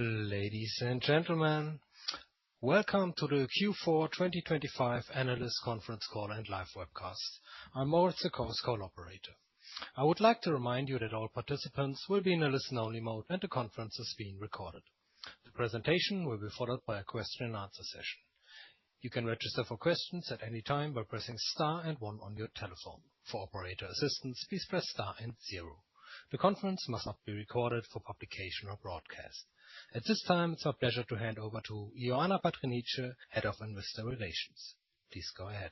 Ladies and gentlemen, welcome to the Q4 2025 Analyst Conference Call and Live Webcast. I'm Moritz, the conference call operator. I would like to remind you that all participants will be in a listen-only mode and the conference is being recorded. The presentation will be followed by a question and answer session. You can register for questions at any time by pressing star and 1 on your telephone. For operator assistance, please press star and 0. The conference must not be recorded for publication or broadcast. At this time, it's our pleasure to hand over to Ioana Patriniche, Head of Investor Relations. Please go ahead.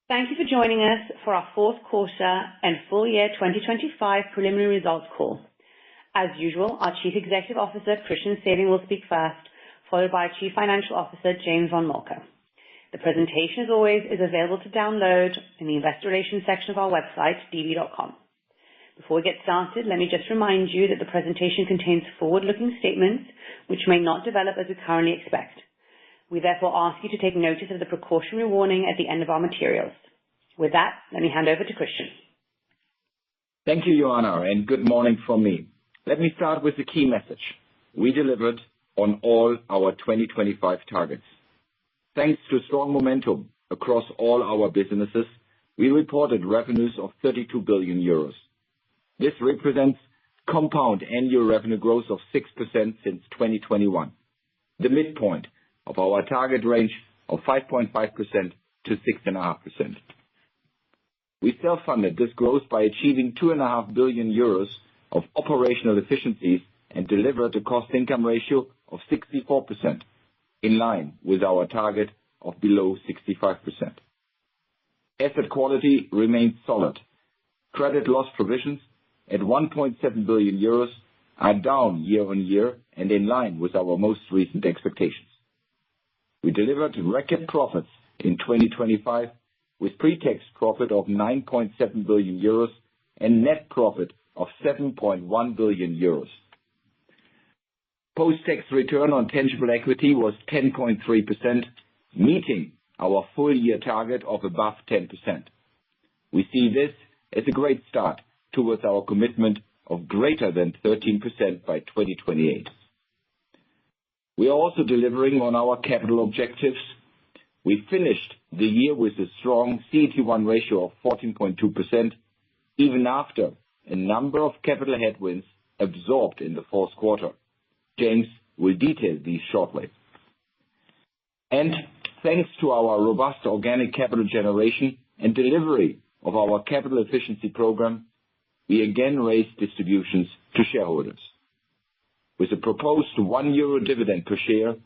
Thank you for joining us for our fourth quarter and full year 2025 preliminary results call. As usual, our Chief Executive Officer, Christian Sewing, will speak first, followed by our Chief Financial Officer, James von Moltke. The presentation, as always, is available to download in the Investor Relations section of our website, db.com. Before we get started, let me just remind you that the presentation contains forward-looking statements which may not develop as we currently expect. We therefore ask you to take notice of the precautionary warning at the end of our materials. With that, let me hand over to Christian. Thank you, Ioana, and good morning from me. Let me start with the key message. We delivered on all our 2025 targets. Thanks to strong momentum across all our businesses, we reported revenues of 32 billion euros. This represents compound annual revenue growth of 6% since 2021, the midpoint of our target range of 5.5% to 6.5%. We self-funded this growth by achieving 2.5 billion euros of operational efficiencies and delivered a cost-income ratio of 64%, in line with our target of below 65%. Asset quality remains solid. Credit loss provisions at 1.7 billion euros are down year-on-year and in line with our most recent expectations. We delivered record profits in 2025 with pre-tax profit of 9.7 billion euros and net profit of 7.1 billion euros. Post-tax return on tangible equity was 10.3%, meeting our full-year target of above 10%. We see this as a great start towards our commitment of greater than 13% by 2028. We are also delivering on our capital objectives. We finished the year with a strong CET1 ratio of 14.2%, even after a number of capital headwinds absorbed in the fourth quarter. James will detail these shortly. And thanks to our robust organic capital generation and delivery of our capital efficiency program, we again raised distributions to shareholders. With a proposed €1 dividend per share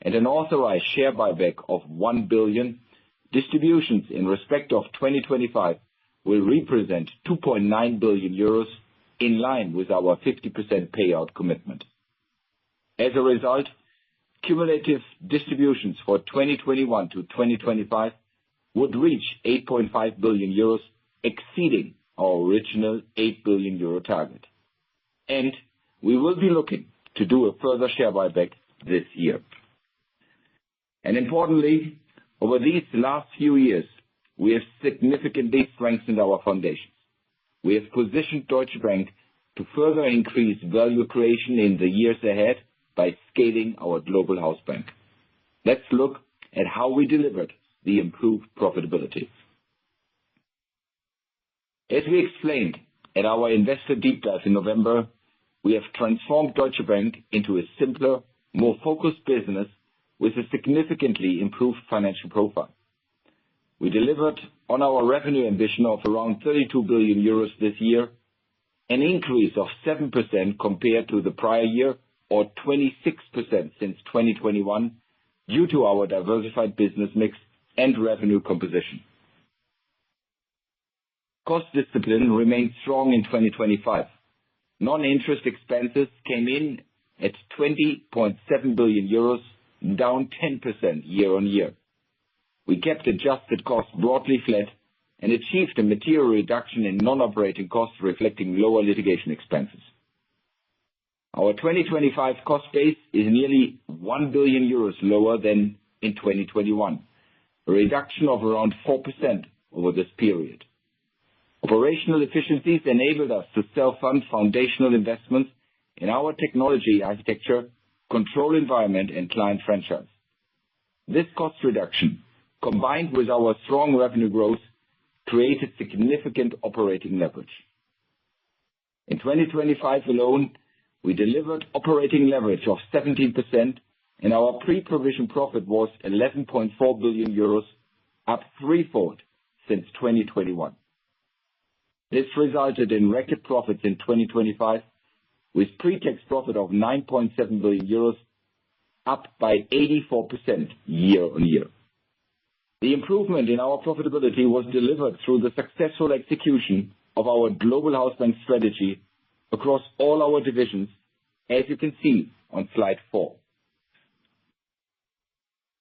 and an authorized share buyback of 1 billion, distributions in respect of 2025 will represent 2.9 billion euros, in line with our 50% payout commitment. As a result, cumulative distributions for 2021 to 2025 would reach 8.5 billion euros, exceeding our original 8 billion euro target. And we will be looking to do a further share buyback this year. And importantly, over these last few years, we have significantly strengthened our foundations. We have positioned Deutsche Bank to further increase value creation in the years ahead by scaling our global house bank. Let's look at how we delivered the improved profitability. As we explained at our investor deep dive in November, we have transformed Deutsche Bank into a simpler, more focused business with a significantly improved financial profile. We delivered on our revenue ambition of around 32 billion euros this year, an increase of 7% compared to the prior year, or 26% since 2021, due to our diversified business mix and revenue composition. Cost discipline remained strong in 2025. Non-interest expenses came in at 20.7 billion euros, down 10% year-on-year. We kept adjusted costs broadly flat and achieved a material reduction in non-operating costs, reflecting lower litigation expenses. Our 2025 cost base is nearly 1 billion euros lower than in 2021, a reduction of around 4% over this period. Operational efficiencies enabled us to self-fund foundational investments in our technology architecture, control environment, and client franchise. This cost reduction, combined with our strong revenue growth, created significant operating leverage. In 2025 alone, we delivered operating leverage of 17%, and our pre-provision profit was 11.4 billion euros, up threefold since 2021. This resulted in record profits in 2025, with pre-tax profit of 9.7 billion euros, up by 84% year-on-year. The improvement in our profitability was delivered through the successful execution of our global house bank strategy across all our divisions, as you can see on slide 4.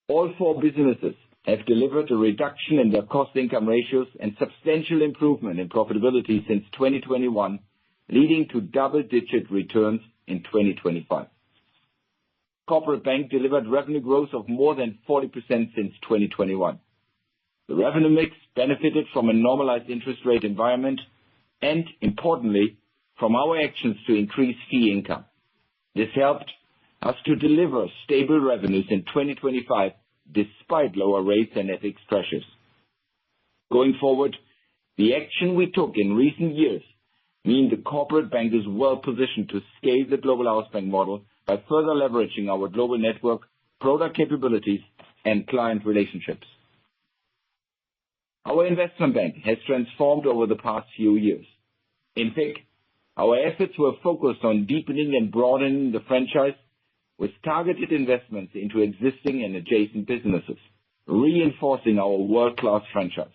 All 4 businesses have delivered a reduction in their cost-income ratios and substantial improvement in profitability since 2021, leading to double-digit returns in 2025. Corporate Bank delivered revenue growth of more than 40% since 2021. The revenue mix benefited from a normalized interest rate environment and, importantly, from our actions to increase fee income. This helped us to deliver stable revenues in 2025 despite lower rates and FX pressures. Going forward, the action we took in recent years mean the Corporate Bank is well positioned to scale the global house bank model by further leveraging our global network, product capabilities, and client relationships. Our Investment Bank has transformed over the past few years. In FIC, our efforts were focused on deepening and broadening the franchise with targeted investments into existing and adjacent businesses, reinforcing our world-class franchise.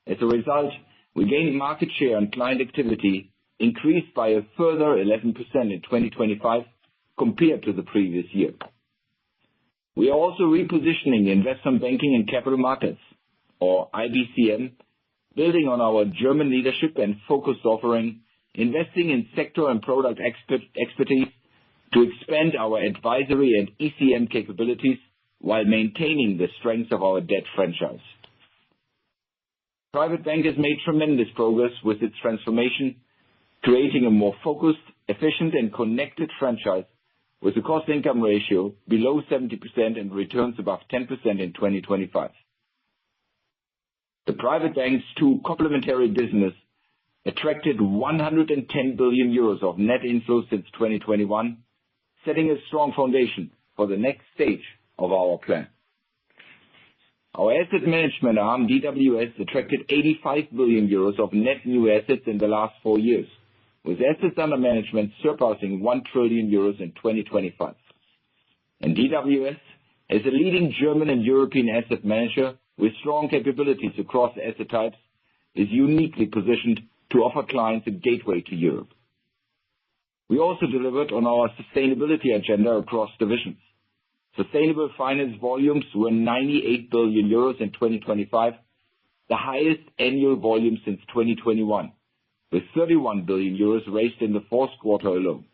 As a result, we gained market share and client activity increased by a further 11% in 2025 compared to the previous year. We are also repositioning Investment Banking and Capital Markets, or IBCM, building on our German leadership and focused offering, investing in sector and product expertise to expand our advisory and ECM capabilities while maintaining the strength of our debt franchise. Private Bank has made tremendous progress with its transformation, creating a more focused, efficient, and connected franchise with a cost-income ratio below 70% and returns above 10% in 2025. The Private Bank's 2 complementary business attracted 110 billion euros of net inflows since 2021, setting a strong foundation for the next stage of our plan. Our asset management arm, DWS, attracted 85 billion euros of net new assets in the last 4 years, with assets under management surpassing 1 trillion euros in 2025. And DWS, as a leading German and European asset manager with strong capabilities across asset types, is uniquely positioned to offer clients a gateway to Europe. We also delivered on our sustainability agenda across divisions. Sustainable finance volumes were 98 billion euros in 2025, the highest annual volume since 2021, with 31 billion euros raised in the fourth quarter alone.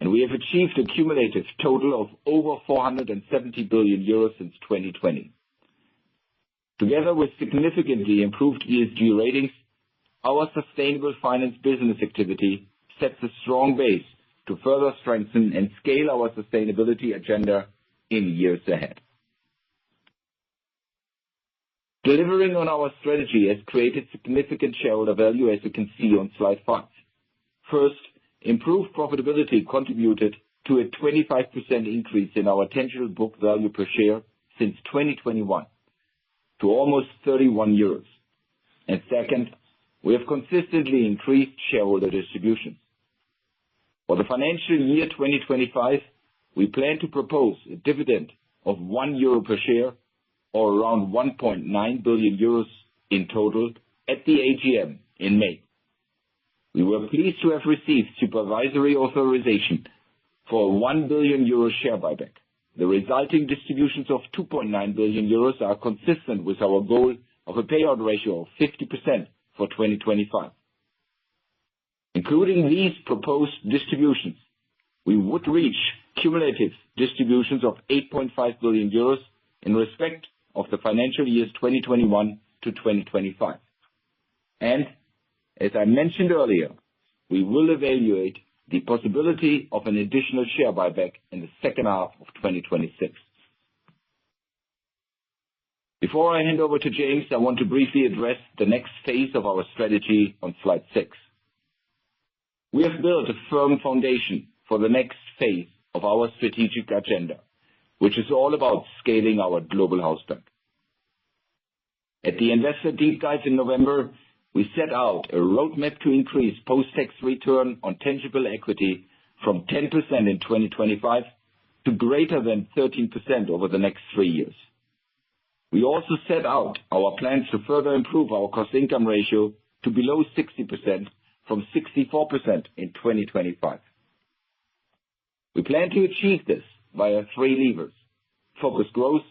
And we have achieved a cumulative total of over 470 billion euros since 2020. Together with significantly improved ESG ratings, our sustainable finance business activity sets a strong base to further strengthen and scale our sustainability agenda in years ahead. Delivering on our strategy has created significant shareholder value, as you can see on slide 5. First, improved profitability contributed to a 25% increase in our tangible book value per share since 2021 to almost 31 euros. And second, we have consistently increased shareholder distributions. For the financial year 2025, we plan to propose a dividend of 1 euro per share, or around 1.9 billion euros in total, at the AGM in May. We were pleased to have received supervisory authorization for a 1 billion euro share buyback. The resulting distributions of 2.9 billion euros are consistent with our goal of a payout ratio of 50% for 2025. Including these proposed distributions, we would reach cumulative distributions of 8.5 billion euros in respect of the financial years 2021 to 2025. And, as I mentioned earlier, we will evaluate the possibility of an additional share buyback in the second half of 2026. Before I hand over to James, I want to briefly address the next phase of our strategy on slide 6. We have built a firm foundation for the next phase of our strategic agenda, which is all about scaling our global house bank. At the Investor Deep Dive in November, we set out a roadmap to increase post-tax return on tangible equity from 10% in 2025 to greater than 13% over the next 3 years. We also set out our plans to further improve our cost-income ratio to below 60% from 64% in 2025. We plan to achieve this via 3 levers: focused growth,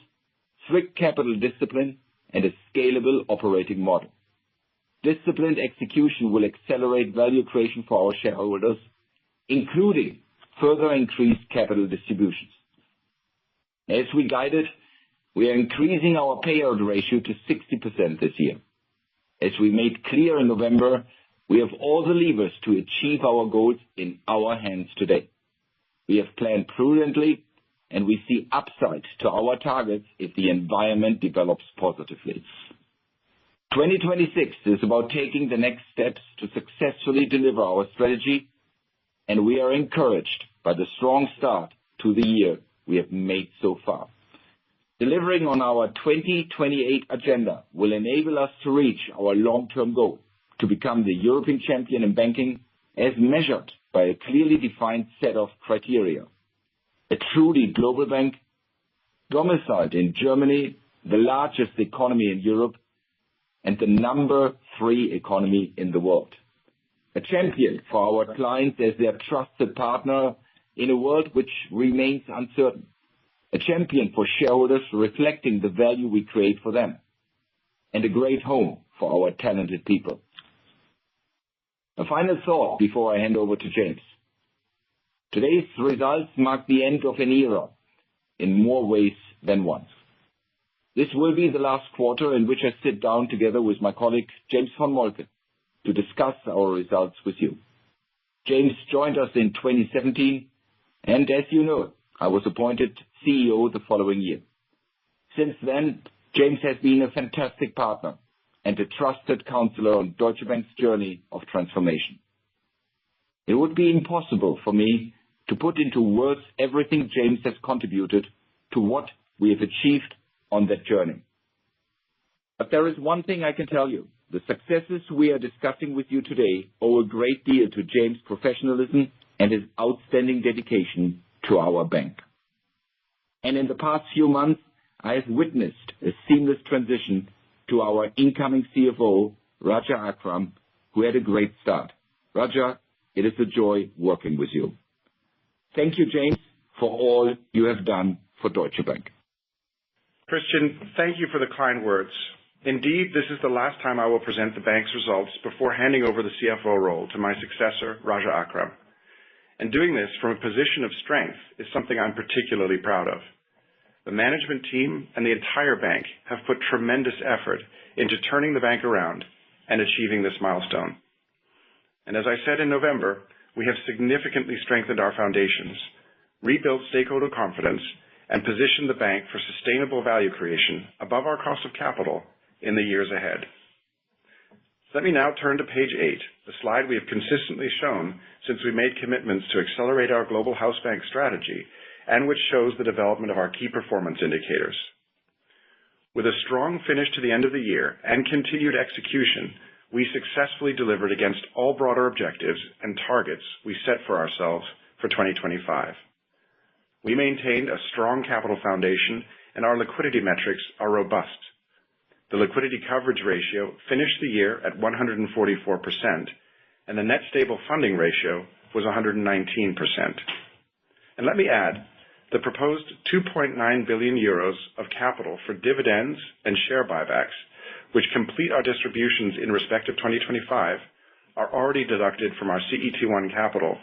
strict capital discipline, and a scalable operating model. Disciplined execution will accelerate value creation for our shareholders, including further increased capital distributions. As we guided, we are increasing our payout ratio to 60% this year. As we made clear in November, we have all the levers to achieve our goals in our hands today. We have planned prudently, and we see upside to our targets if the environment develops positively. 2026 is about taking the next steps to successfully deliver our strategy, and we are encouraged by the strong start to the year we have made so far. Delivering on our 2028 agenda will enable us to reach our long-term goal to become the European champion in banking as measured by a clearly defined set of criteria. A truly global bank, domiciled in Germany, the largest economy in Europe, and the number 3 economy in the world. A champion for our clients as their trusted partner in a world which remains uncertain. A champion for shareholders reflecting the value we create for them. And a great home for our talented people. A final thought before I hand over to James. Today's results mark the end of an era in more ways than one. This will be the last quarter in which I sit down together with my colleague James von Moltke to discuss our results with you. James joined us in 2017, and as you know, I was appointed CEO the following year. Since then, James has been a fantastic partner and a trusted counselor on Deutsche Bank's journey of transformation. It would be impossible for me to put into words everything James has contributed to what we have achieved on that journey. But there is one thing I can tell you. The successes we are discussing with you today owe a great deal to James' professionalism and his outstanding dedication to our bank. And in the past few months, I have witnessed a seamless transition to our incoming CFO, Raja Akram, who had a great start. Raja, it is a joy working with you. Thank you, James, for all you have done for Deutsche Bank. Christian, thank you for the kind words. Indeed, this is the last time I will present the bank's results before handing over the CFO role to my successor, Raja Akram. And doing this from a position of strength is something I'm particularly proud of. The management team and the entire bank have put tremendous effort into turning the bank around and achieving this milestone. And as I said in November, we have significantly strengthened our foundations, rebuilt stakeholder confidence, and positioned the bank for sustainable value creation above our cost of capital in the years ahead. Let me now turn to page 8, the slide we have consistently shown since we made commitments to accelerate our global house bank strategy and which shows the development of our key performance indicators. With a strong finish to the end of the year and continued execution, we successfully delivered against all broader objectives and targets we set for ourselves for 2025. We maintained a strong capital foundation and our liquidity metrics are robust. The liquidity coverage ratio finished the year at 144%, and the net stable funding ratio was 119%. And let me add, the proposed 2.9 billion euros of capital for dividends and share buybacks, which complete our distributions in respect of 2025, are already deducted from our CET1 capital,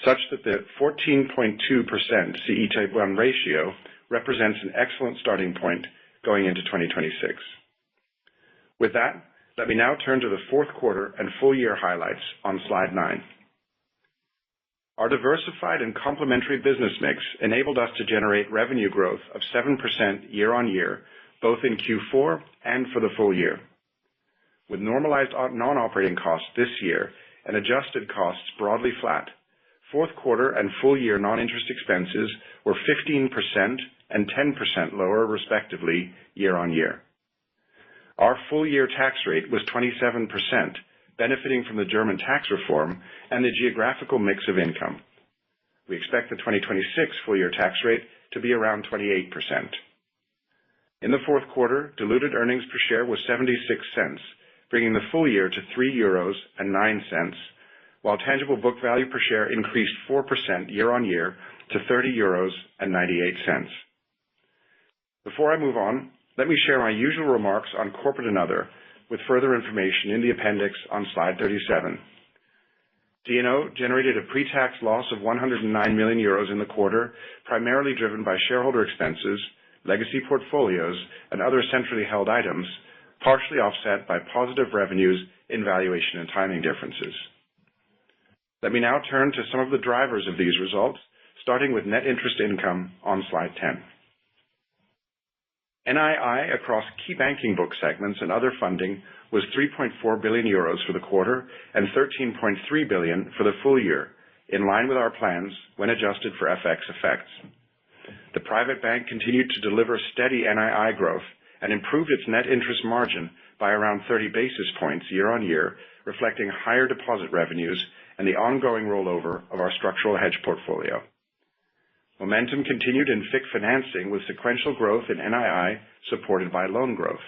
such that the 14.2% CET1 ratio represents an excellent starting point going into 2026. With that, let me now turn to the fourth quarter and full year highlights on slide 9. Our diversified and complementary business mix enabled us to generate revenue growth of 7% year-on-year, both in Q4 and for the full year. With normalized non-operating costs this year and adjusted costs broadly flat, fourth quarter and full year non-interest expenses were 15% and 10% lower, respectively, year-on-year. Our full year tax rate was 27%, benefiting from the German tax reform and the geographical mix of income. We expect the 2026 full year tax rate to be around 28%. In the fourth quarter, diluted earnings per share was 0.76, bringing the full year to 3.09 euros, while tangible book value per share increased 4% year-on-year to 30.98 euros. Before I move on, let me share my usual remarks on corporate and other, with further information in the appendix on slide 37. D&O generated a pre-tax loss of 109 million euros in the quarter, primarily driven by shareholder expenses, legacy portfolios, and other centrally held items, partially offset by positive revenues in valuation and timing differences. Let me now turn to some of the drivers of these results, starting with net interest income on slide 10. NII across key banking book segments and other funding was 3.4 billion euros for the quarter and 13.3 billion for the full year, in line with our plans when adjusted for FX effects. The private bank continued to deliver steady NII growth and improved its net interest margin by around 30 basis points year-on-year, reflecting higher deposit revenues and the ongoing rollover of our structural hedge portfolio. Momentum continued in FIC financing with sequential growth in NII supported by loan growth.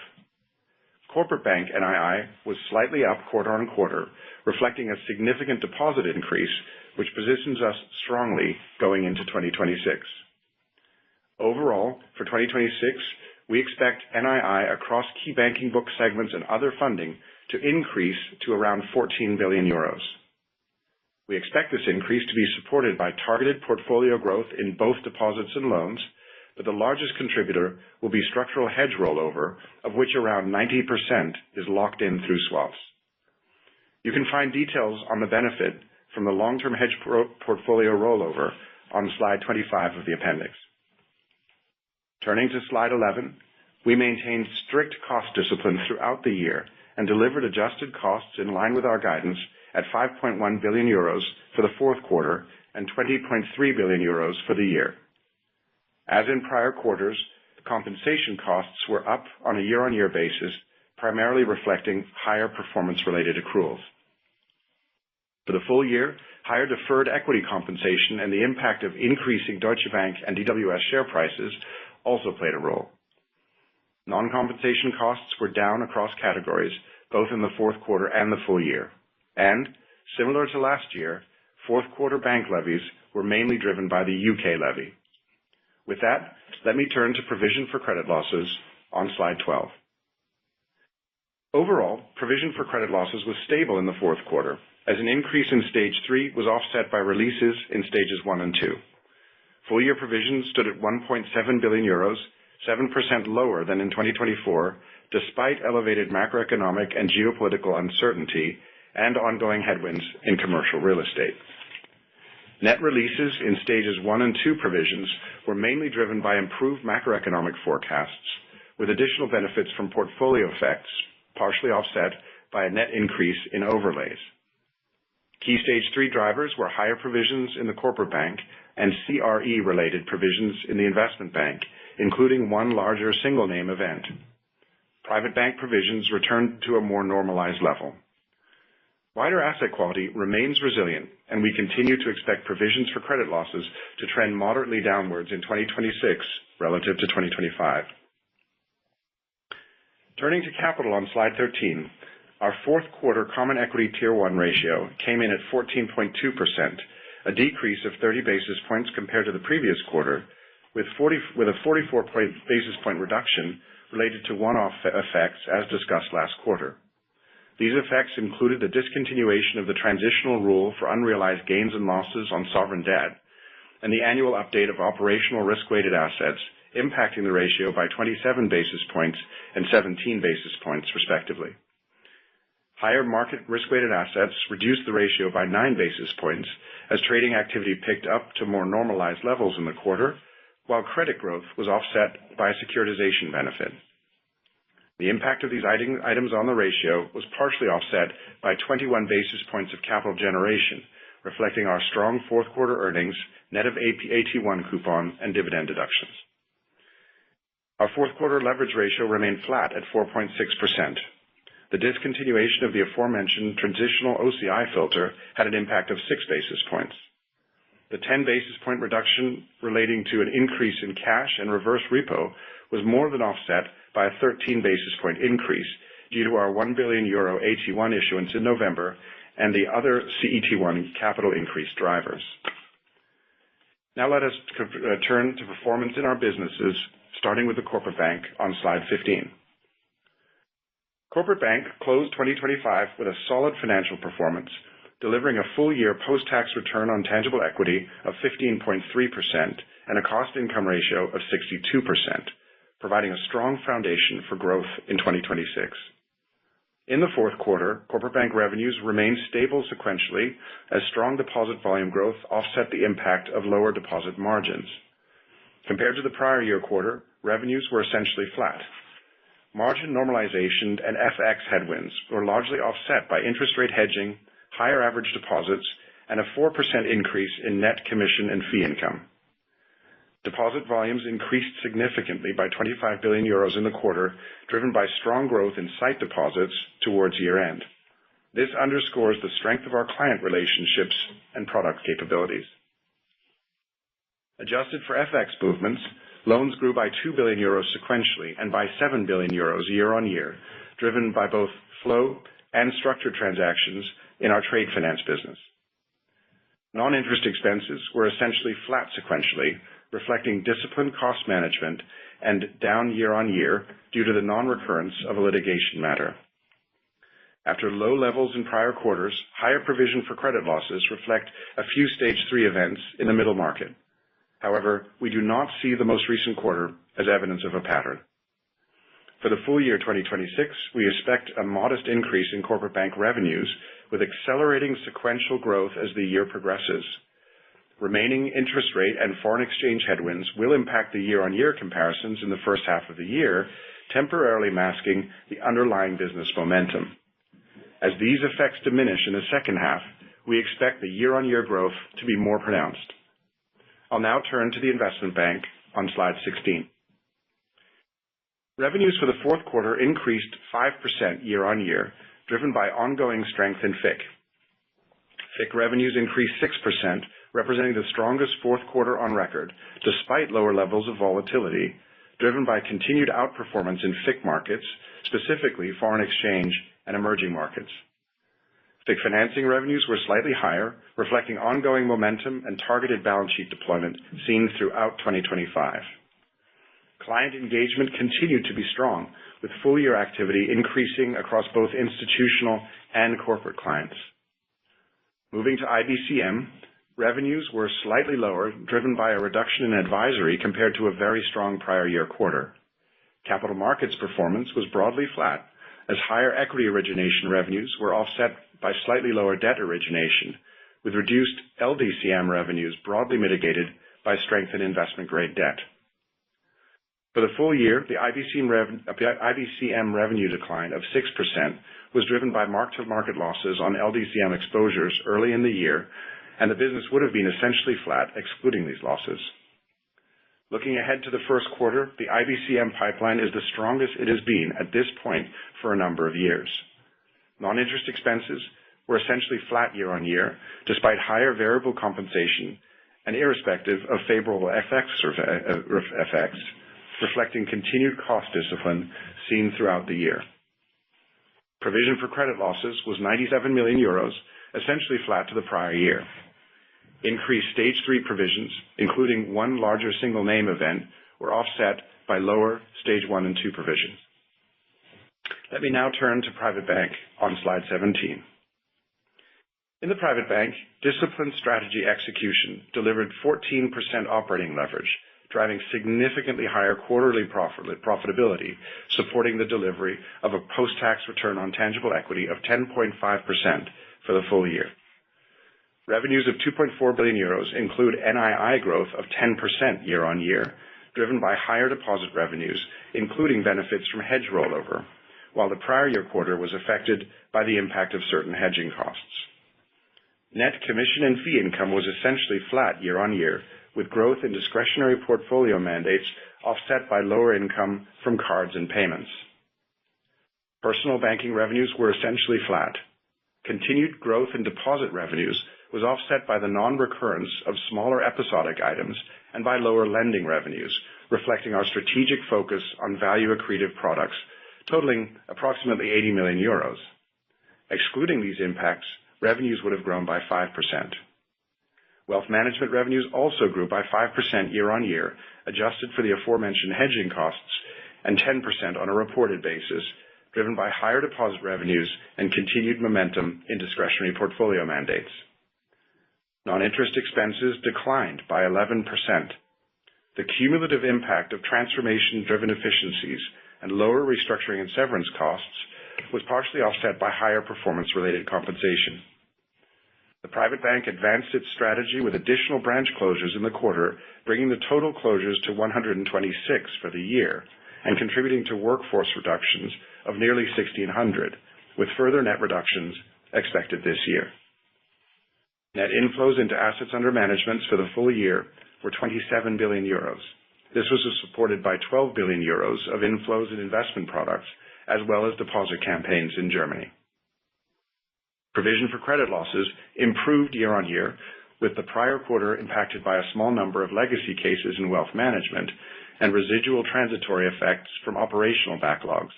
Corporate bank NII was slightly up quarter-on-quarter, reflecting a significant deposit increase, which positions us strongly going into 2026. Overall, for 2026, we expect NII across key banking book segments and other funding to increase to around 14 billion euros. We expect this increase to be supported by targeted portfolio growth in both deposits and loans, but the largest contributor will be structural hedge rollover, of which around 90% is locked in through swaps. You can find details on the benefit from the long-term hedge portfolio rollover on slide 25 of the appendix. Turning to slide 11, we maintained strict cost discipline throughout the year and delivered adjusted costs in line with our guidance at 5.1 billion euros for the fourth quarter and 20.3 billion euros for the year. As in prior quarters, compensation costs were up on a year-on-year basis, primarily reflecting higher performance-related accruals. For the full year, higher deferred equity compensation and the impact of increasing Deutsche Bank and DWS share prices also played a role. Non-compensation costs were down across categories, both in the fourth quarter and the full year. And, similar to last year, fourth quarter bank levies were mainly driven by the UK levy. With that, let me turn to provision for credit losses on slide 12. Overall, provision for credit losses was stable in the fourth quarter, as an increase in stage 3 was offset by releases in stages 1 and 2. Full year provisions stood at 1.7 billion euros, 7% lower than in 2024, despite elevated macroeconomic and geopolitical uncertainty and ongoing headwinds in commercial real estate. Net releases in stages 1 and 2 provisions were mainly driven by improved macroeconomic forecasts, with additional benefits from portfolio effects, partially offset by a net increase in overlays. Key stage 3 drivers were higher provisions in the corporate bank and CRE-related provisions in the investment bank, including one larger single-name event. Private bank provisions returned to a more normalized level. Wider asset quality remains resilient, and we continue to expect provisions for credit losses to trend moderately downwards in 2026 relative to 2025. Turning to capital on slide 13, our fourth quarter Common Equity Tier 1 ratio came in at 14.2%, a decrease of 30 basis points compared to the previous quarter, with a 44 basis point reduction related to one-off effects as discussed last quarter. These effects included the discontinuation of the transitional rule for unrealized gains and losses on sovereign debt and the annual update of operational risk-weighted assets, impacting the ratio by 27 basis points and 17 basis points, respectively. Higher market risk-weighted assets reduced the ratio by 9 basis points as trading activity picked up to more normalized levels in the quarter, while credit growth was offset by a securitization benefit. The impact of these items on the ratio was partially offset by 21 basis points of capital generation, reflecting our strong fourth quarter earnings, net of AT1 coupon and dividend deductions. Our fourth quarter leverage ratio remained flat at 4.6%. The discontinuation of the aforementioned transitional OCI filter had an impact of 6 basis points. The 10 basis point reduction relating to an increase in cash and reverse repo was more than offset by a 13 basis point increase due to our €1 billion AT1 issuance in November and the other CET1 capital increase drivers. Now let us turn to performance in our businesses, starting with the Corporate Bank on slide 15. Corporate Bank closed 2025 with a solid financial performance, delivering a full-year post-tax return on tangible equity of 15.3% and a cost-income ratio of 62%, providing a strong foundation for growth in 2026. In the fourth quarter, Corporate Bank revenues remained stable sequentially as strong deposit volume growth offset the impact of lower deposit margins. Compared to the prior year quarter, revenues were essentially flat. Margin normalization and FX headwinds were largely offset by interest rate hedging, higher average deposits, and a 4% increase in net commission and fee income. Deposit volumes increased significantly by €25 billion in the quarter, driven by strong growth in sight deposits towards year-end. This underscores the strength of our client relationships and product capabilities. Adjusted for FX movements, loans grew by €2 billion sequentially and by €7 billion year-on-year, driven by both flow and structured transactions in our trade finance business. Non-interest expenses were essentially flat sequentially, reflecting disciplined cost management and down year-on-year due to the non-recurrence of a litigation matter. After low levels in prior quarters, higher provision for credit losses reflect a few Stage 3 events in the middle market. However, we do not see the most recent quarter as evidence of a pattern. For the full year 2026, we expect a modest increase in Corporate Bank revenues with accelerating sequential growth as the year progresses. Remaining interest rate and foreign exchange headwinds will impact the year-on-year comparisons in the first half of the year, temporarily masking the underlying business momentum. As these effects diminish in the second half, we expect the year-on-year growth to be more pronounced. I'll now turn to the Investment Bank on slide 16. Revenues for the fourth quarter increased 5% year-on-year, driven by ongoing strength in FIC. FIC revenues increased 6%, representing the strongest fourth quarter on record, despite lower levels of volatility, driven by continued outperformance in FIC markets, specifically foreign exchange and emerging markets. FIC financing revenues were slightly higher, reflecting ongoing momentum and targeted balance sheet deployment seen throughout 2025. Client engagement continued to be strong, with full-year activity increasing across both institutional and corporate clients. Moving to IBCM, revenues were slightly lower, driven by a reduction in advisory compared to a very strong prior year quarter. Capital markets performance was broadly flat, as higher equity origination revenues were offset by slightly lower debt origination, with reduced LDCM revenues broadly mitigated by strength in investment-grade debt. For the full year, the IBCM revenue decline of 6% was driven by mark-to-market losses on LDCM exposures early in the year, and the business would have been essentially flat excluding these losses. Looking ahead to the first quarter, the IBCM pipeline is the strongest it has been at this point for a number of years. Non-interest expenses were essentially flat year-on-year, despite higher variable compensation and irrespective of favorable FX, reflecting continued cost discipline seen throughout the year. Provision for credit losses was €97 million, essentially flat to the prior year. Increased Stage 3 provisions, including one larger single name event, were offset by lower Stage 1 and 2 provisions. Let me now turn to Private Bank on slide 17. In the Private Bank, disciplined strategy execution delivered 14% operating leverage, driving significantly higher quarterly profitability, supporting the delivery of a post-tax return on tangible equity of 10.5% for the full year. Revenues of 2.4 billion euros include NII growth of 10% year-on-year, driven by higher deposit revenues, including benefits from hedge rollover, while the prior year quarter was affected by the impact of certain hedging costs. Net commission and fee income was essentially flat year-on-year, with growth in discretionary portfolio mandates offset by lower income from cards and payments. Personal banking revenues were essentially flat. Continued growth in deposit revenues was offset by the non-recurrence of smaller episodic items and by lower lending revenues, reflecting our strategic focus on value-accretive products, totaling approximately 80 million euros. Excluding these impacts, revenues would have grown by 5%. Wealth management revenues also grew by 5% year-on-year, adjusted for the aforementioned hedging costs, and 10% on a reported basis, driven by higher deposit revenues and continued momentum in discretionary portfolio mandates. Non-interest expenses declined by 11%. The cumulative impact of transformation-driven efficiencies and lower restructuring and severance costs was partially offset by higher performance-related compensation. The private bank advanced its strategy with additional branch closures in the quarter, bringing the total closures to 126 for the year and contributing to workforce reductions of nearly 1,600, with further net reductions expected this year. Net inflows into assets under management for the full year were 27 billion euros. This was supported by 12 billion euros of inflows in investment products, as well as deposit campaigns in Germany. Provision for credit losses improved year-on-year, with the prior quarter impacted by a small number of legacy cases in wealth management and residual transitory effects from operational backlogs.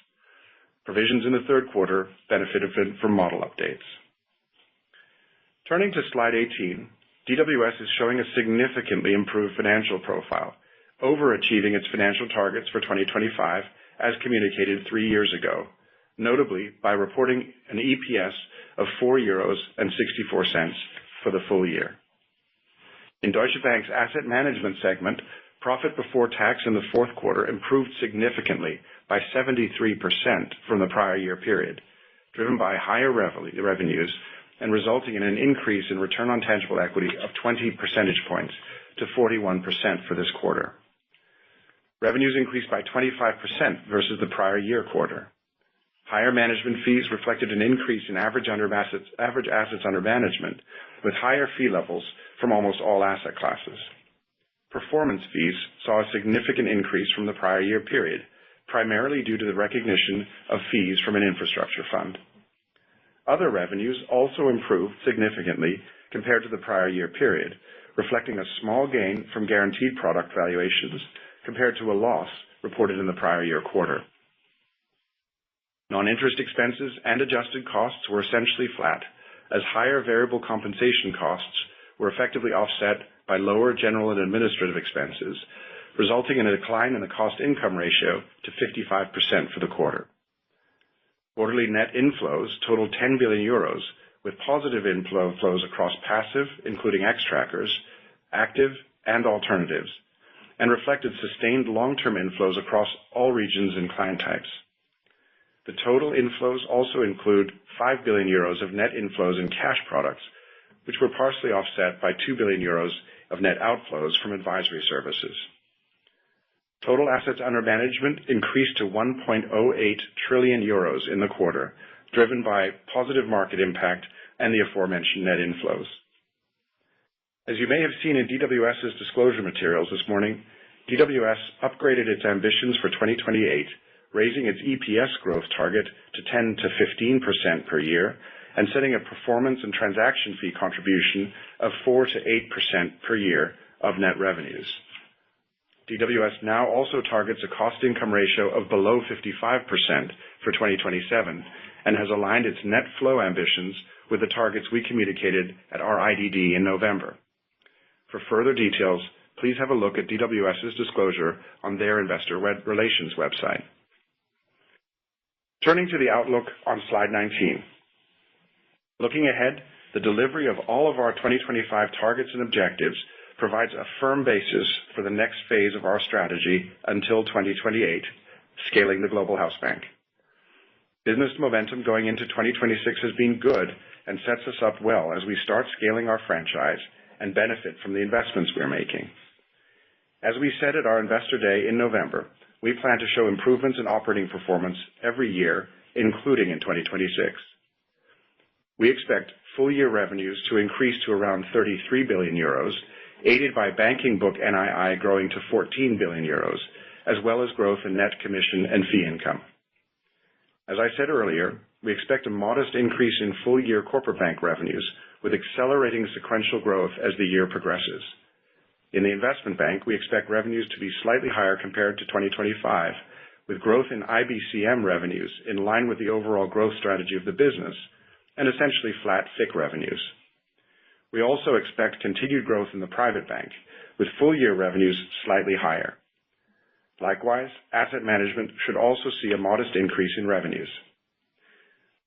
Provisions in the third quarter benefited from model updates. Turning to slide 18, DWS is showing a significantly improved financial profile, overachieving its financial targets for 2025 as communicated 3 years ago, notably by reporting an EPS of 4.64 euros for the full year. In Deutsche Bank's asset management segment, profit before tax in the fourth quarter improved significantly by 73% from the prior year period, driven by higher revenues and resulting in an increase in return on tangible equity of 20 percentage points to 41% for this quarter. Revenues increased by 25% versus the prior year quarter. Higher management fees reflected an increase in average assets under management, with higher fee levels from almost all asset classes. Performance fees saw a significant increase from the prior year period, primarily due to the recognition of fees from an infrastructure fund. Other revenues also improved significantly compared to the prior year period, reflecting a small gain from guaranteed product valuations compared to a loss reported in the prior year quarter. Non-interest expenses and adjusted costs were essentially flat, as higher variable compensation costs were effectively offset by lower general and administrative expenses, resulting in a decline in the cost-income ratio to 55% for the quarter. Quarterly net inflows totaled 10 billion euros, with positive inflows across passive, including Xtrackers, active, and alternatives, and reflected sustained long-term inflows across all regions and client types. The total inflows also include 5 billion euros of net inflows in cash products, which were partially offset by 2 billion euros of net outflows from advisory services. Total assets under management increased to 1.08 trillion euros in the quarter, driven by positive market impact and the aforementioned net inflows. As you may have seen in DWS's disclosure materials this morning, DWS upgraded its ambitions for 2028, raising its EPS growth target to 10 to 15% per year and setting a performance and transaction fee contribution of 4 to 8% per year of net revenues. DWS now also targets a cost-income ratio of below 55% for 2027 and has aligned its net flow ambitions with the targets we communicated at our IDD in November. For further details, please have a look at DWS's disclosure on their investor relations website. Turning to the outlook on slide 19. Looking ahead, the delivery of all of our 2025 targets and objectives provides a firm basis for the next phase of our strategy until 2028, scaling the global house bank. Business momentum going into 2026 has been good and sets us up well as we start scaling our franchise and benefit from the investments we're making. As we said at our Investor Day in November, we plan to show improvements in operating performance every year, including in 2026. We expect full-year revenues to increase to around 33 billion euros, aided by banking book NII growing to 14 billion euros, as well as growth in net commission and fee income. As I said earlier, we expect a modest increase in full-year corporate bank revenues, with accelerating sequential growth as the year progresses. In the investment bank, we expect revenues to be slightly higher compared to 2025, with growth in IBCM revenues in line with the overall growth strategy of the business, and essentially flat FICC revenues. We also expect continued growth in the private bank, with full-year revenues slightly higher. Likewise, asset management should also see a modest increase in revenues.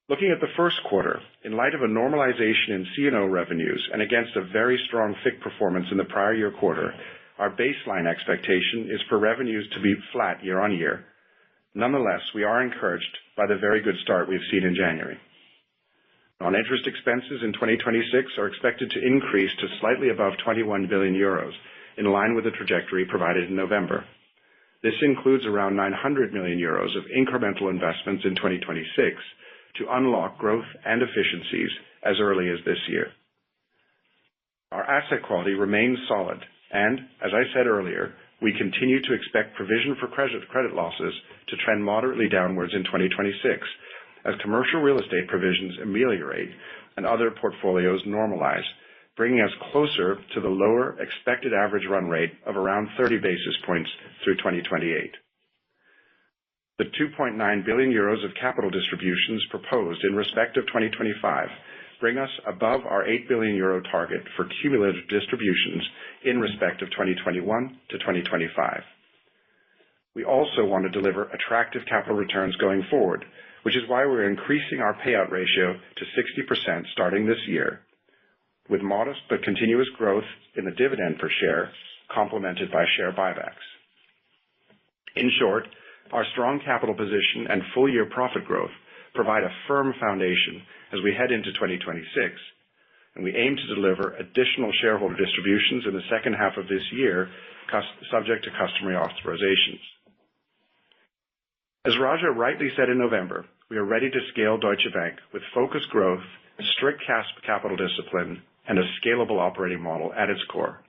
Looking at the first quarter, in light of a normalization in C&O revenues and against a very strong FICC performance in the prior year quarter, our baseline expectation is for revenues to be flat year-on-year. Nonetheless, we are encouraged by the very good start we've seen in January. Non-interest expenses in 2026 are expected to increase to slightly above 21 billion euros, in line with the trajectory provided in November. This includes around 900 million euros of incremental investments in 2026 to unlock growth and efficiencies as early as this year. Our asset quality remains solid, and as I said earlier, we continue to expect provision for credit losses to trend moderately downwards in 2026, as commercial real estate provisions ameliorate and other portfolios normalize, bringing us closer to the lower expected average run rate of around 30 basis points through 2028. The 2.9 billion euros of capital distributions proposed in respect of 2025 bring us above our 8 billion euro target for cumulative distributions in respect of 2021 to 2025. We also want to deliver attractive capital returns going forward, which is why we're increasing our payout ratio to 60% starting this year, with modest but continuous growth in the dividend per share, complemented by share buybacks. In short, our strong capital position and full-year profit growth provide a firm foundation as we head into 2026, and we aim to deliver additional shareholder distributions in the second half of this year, subject to customary authorizations. As Raja rightly said in November, we are ready to scale Deutsche Bank with focused growth, strict capital discipline, and a scalable operating model at its core.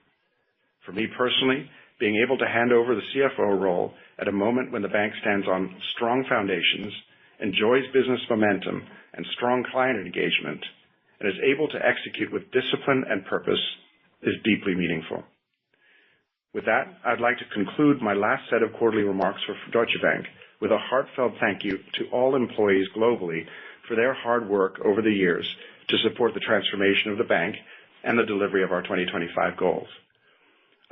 For me personally, being able to hand over the CFO role at a moment when the bank stands on strong foundations, enjoys business momentum and strong client engagement, and is able to execute with discipline and purpose is deeply meaningful. With that, I'd like to conclude my last set of quarterly remarks for Deutsche Bank with a heartfelt thank you to all employees globally for their hard work over the years to support the transformation of the bank and the delivery of our 2025 goals.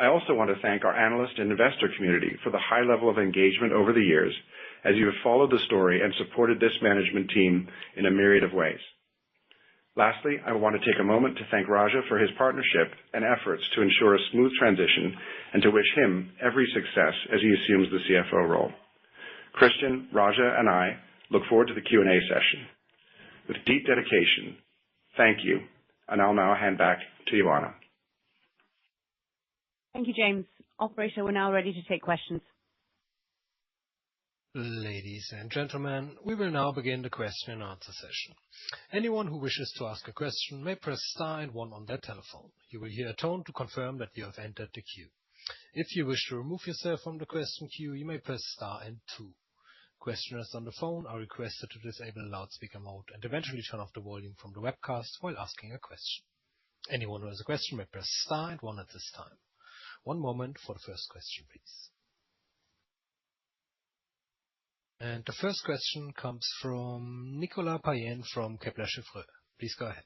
I also want to thank our analyst and investor community for the high level of engagement over the years, as you have followed the story and supported this management team in a myriad of ways. Lastly, I want to take a moment to thank Raja for his partnership and efforts to ensure a smooth transition and to wish him every success as he assumes the CFO role. Christian, Raja, and I look forward to the Q&A session. With deep dedication, thank you, and I'll now hand back to Ioana. Thank you, James. Operator, we're now ready to take questions. Ladies and gentlemen, we will now begin the question and answer session. Anyone who wishes to ask a question may press star and one on their telephone. You will hear a tone to confirm that you have entered the queue. If you wish to remove yourself from the question queue, you may press star and two. Questioners on the phone are requested to disable loudspeaker mode and eventually turn off the volume from the webcast while asking a question. Anyone who has a question may press star and one at this time. One moment for the first question, please. And the first question comes from Nicolas Payen from Kepler Cheuvreux. Please go ahead.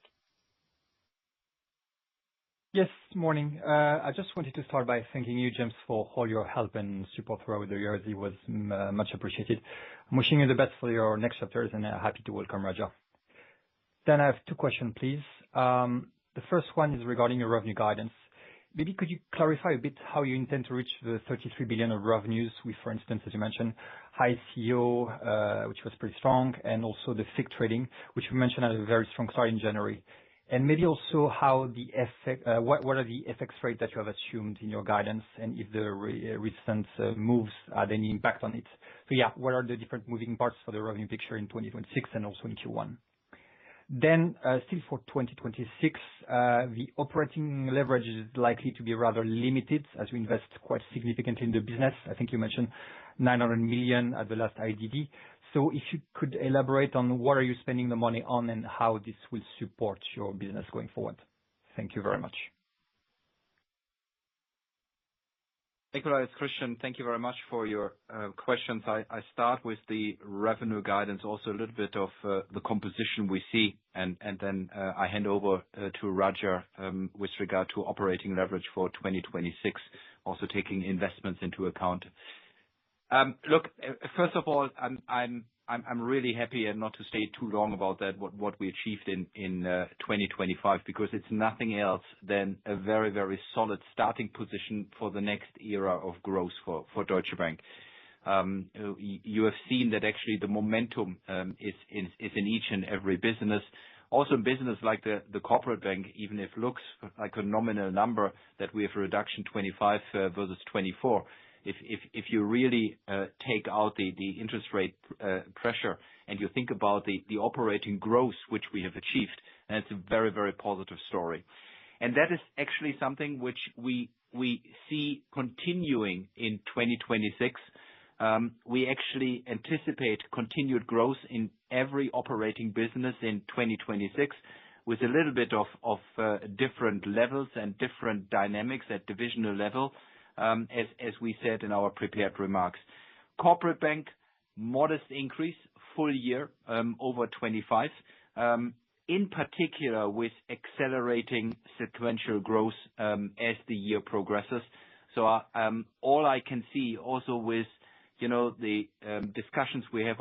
Yes, morning. I just wanted to start by thanking you, James, for all your help and support throughout the years. It was much appreciated. I'm wishing you the best for your next chapters and happy to welcome Raja. Then I have two questions, please. The first one is regarding your revenue guidance. Maybe could you clarify a bit how you intend to reach the 33 billion of revenues with, for instance, as you mentioned, high CEO, which was pretty strong, and also the FIG trading, which you mentioned had a very strong start in January. And maybe also how the what are the FX rates that you have assumed in your guidance, and if the recent moves had any impact on it. So yeah, what are the different moving parts for the revenue picture in 2026 and also in Q1? Then, still for 2026, the operating leverage is likely to be rather limited as we invest quite significantly in the business. I think you mentioned 900 million at the last IDD. So if you could elaborate on what are you spending the money on and how this will support your business going forward. Thank you very much. Nicolas, Christian, thank you very much for your questions. I start with the revenue guidance, also a little bit of the composition we see, and then I hand over to Roger with regard to operating leverage for 2026, also taking investments into account. Look, first of all, I'm really happy, and not to stay too long about that, what we achieved in 2025, because it's nothing else than a very, very solid starting position for the next era of growth for Deutsche Bank. You have seen that actually the momentum is in each and every business. Also in business like the corporate bank, even if it looks like a nominal number that we have a reduction 25 versus 24. If you really take out the interest rate pressure and you think about the operating growth which we have achieved, and it's a very, very positive story. And that is actually something which we see continuing in 2026. We actually anticipate continued growth in every operating business in 2026, with a little bit of different levels and different dynamics at divisional level. As we said in our prepared remarks. Corporate bank, modest increase, full year, over 25, in particular with accelerating sequential growth, as the year progresses. So, all I can see also with, the discussions we have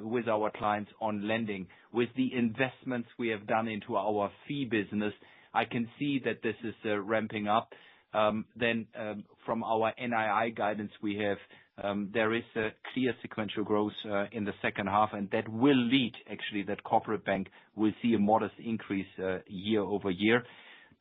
with our clients on lending, with the investments we have done into our fee business, I can see that this is ramping up. Then from our NII guidance we have, there is a clear sequential growth in the second half, and that will lead actually that corporate bank will see a modest increase year over year.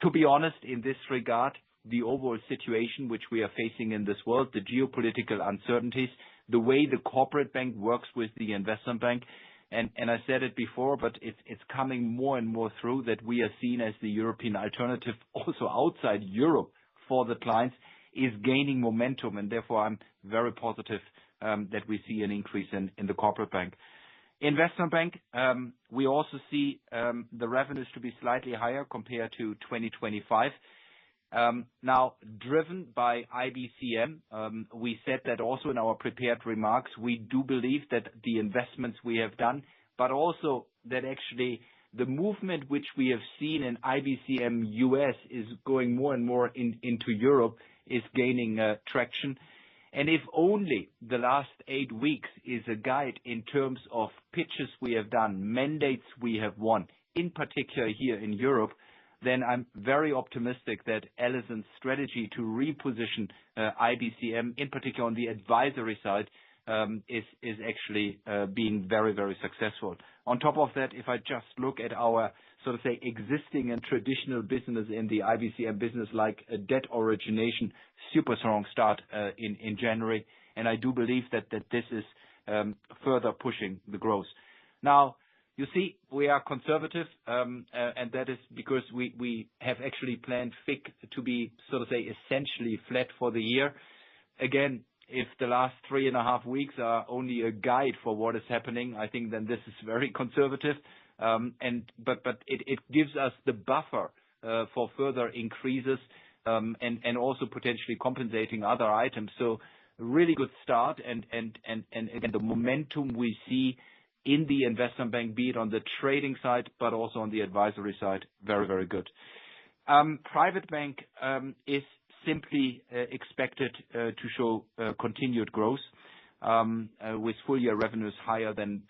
To be honest, in this regard, the overall situation which we are facing in this world, the geopolitical uncertainties, the way the corporate bank works with the investment bank, and I said it before, but it's coming more and more through that we are seen as the European alternative also outside Europe for the clients, is gaining momentum, and therefore I'm very positive that we see an increase in the corporate bank. Investment bank, we also see the revenues to be slightly higher compared to 2025. Now driven by IBCM, we said that also in our prepared remarks. We do believe that the investments we have done, but also that actually the movement which we have seen in IBCM US is going more and more into Europe, is gaining traction. And if only the last 8 weeks is a guide in terms of pitches we have done, mandates we have won, in particular here in Europe, then I'm very optimistic that Alison's strategy to reposition IBCM, in particular on the advisory side, is actually being very, very successful. On top of that, if I just look at our sort of say existing and traditional business in the IBCM business, like a debt origination, super strong start in January, and I do believe that this is further pushing the growth. Now, you see, we are conservative, and that is because we have actually planned FIG to be sort of say essentially flat for the year. Again, if the last 3.5 weeks are only a guide for what is happening, I think then this is very conservative. But it gives us the buffer for further increases, and also potentially compensating other items. So really good start, and again, the momentum we see in the investment bank, be it on the trading side, but also on the advisory side, very, very good. Private bank is simply expected to show continued growth with full year revenues higher than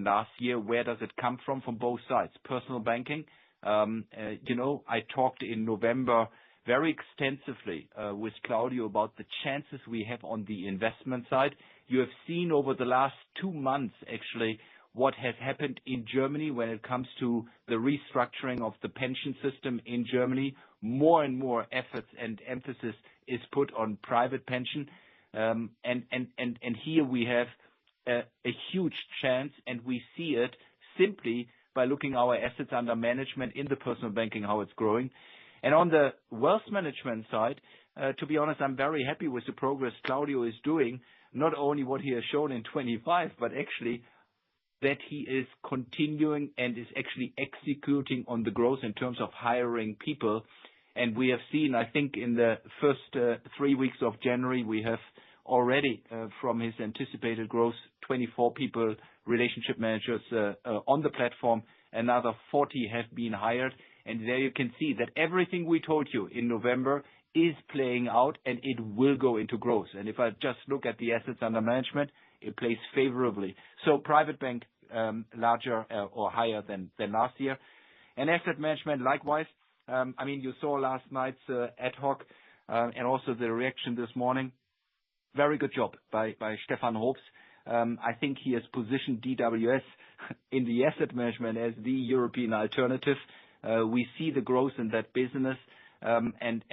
last year. Where does it come from? From both sides. Personal banking, I talked in November very extensively with Claudio about the chances we have on the investment side. You have seen over the last 2 months, actually, what has happened in Germany when it comes to the restructuring of the pension system in Germany. More and more efforts and emphasis is put on private pension. And here we have a huge chance, and we see it simply by looking our assets under management in the personal banking, how it's growing. And on the wealth management side, to be honest, I'm very happy with the progress Claudio is doing, not only what he has shown in 25, but actually that he is continuing and is actually executing on the growth in terms of hiring people. And we have seen, I think, in the first 3 weeks of January, we have already, from his anticipated growth, 24 people, relationship managers on the platform. Another 40 have been hired. And there you can see that everything we told you in November is playing out, and it will go into growth. And if I just look at the assets under management, it plays favorably. So private bank larger or higher than last year. And asset management, likewise. I mean, you saw last night's ad hoc and also the reaction this morning. Very good job by Stefan Hoops. I think he has positioned DWS in the asset management as the European alternative. We see the growth in that business, and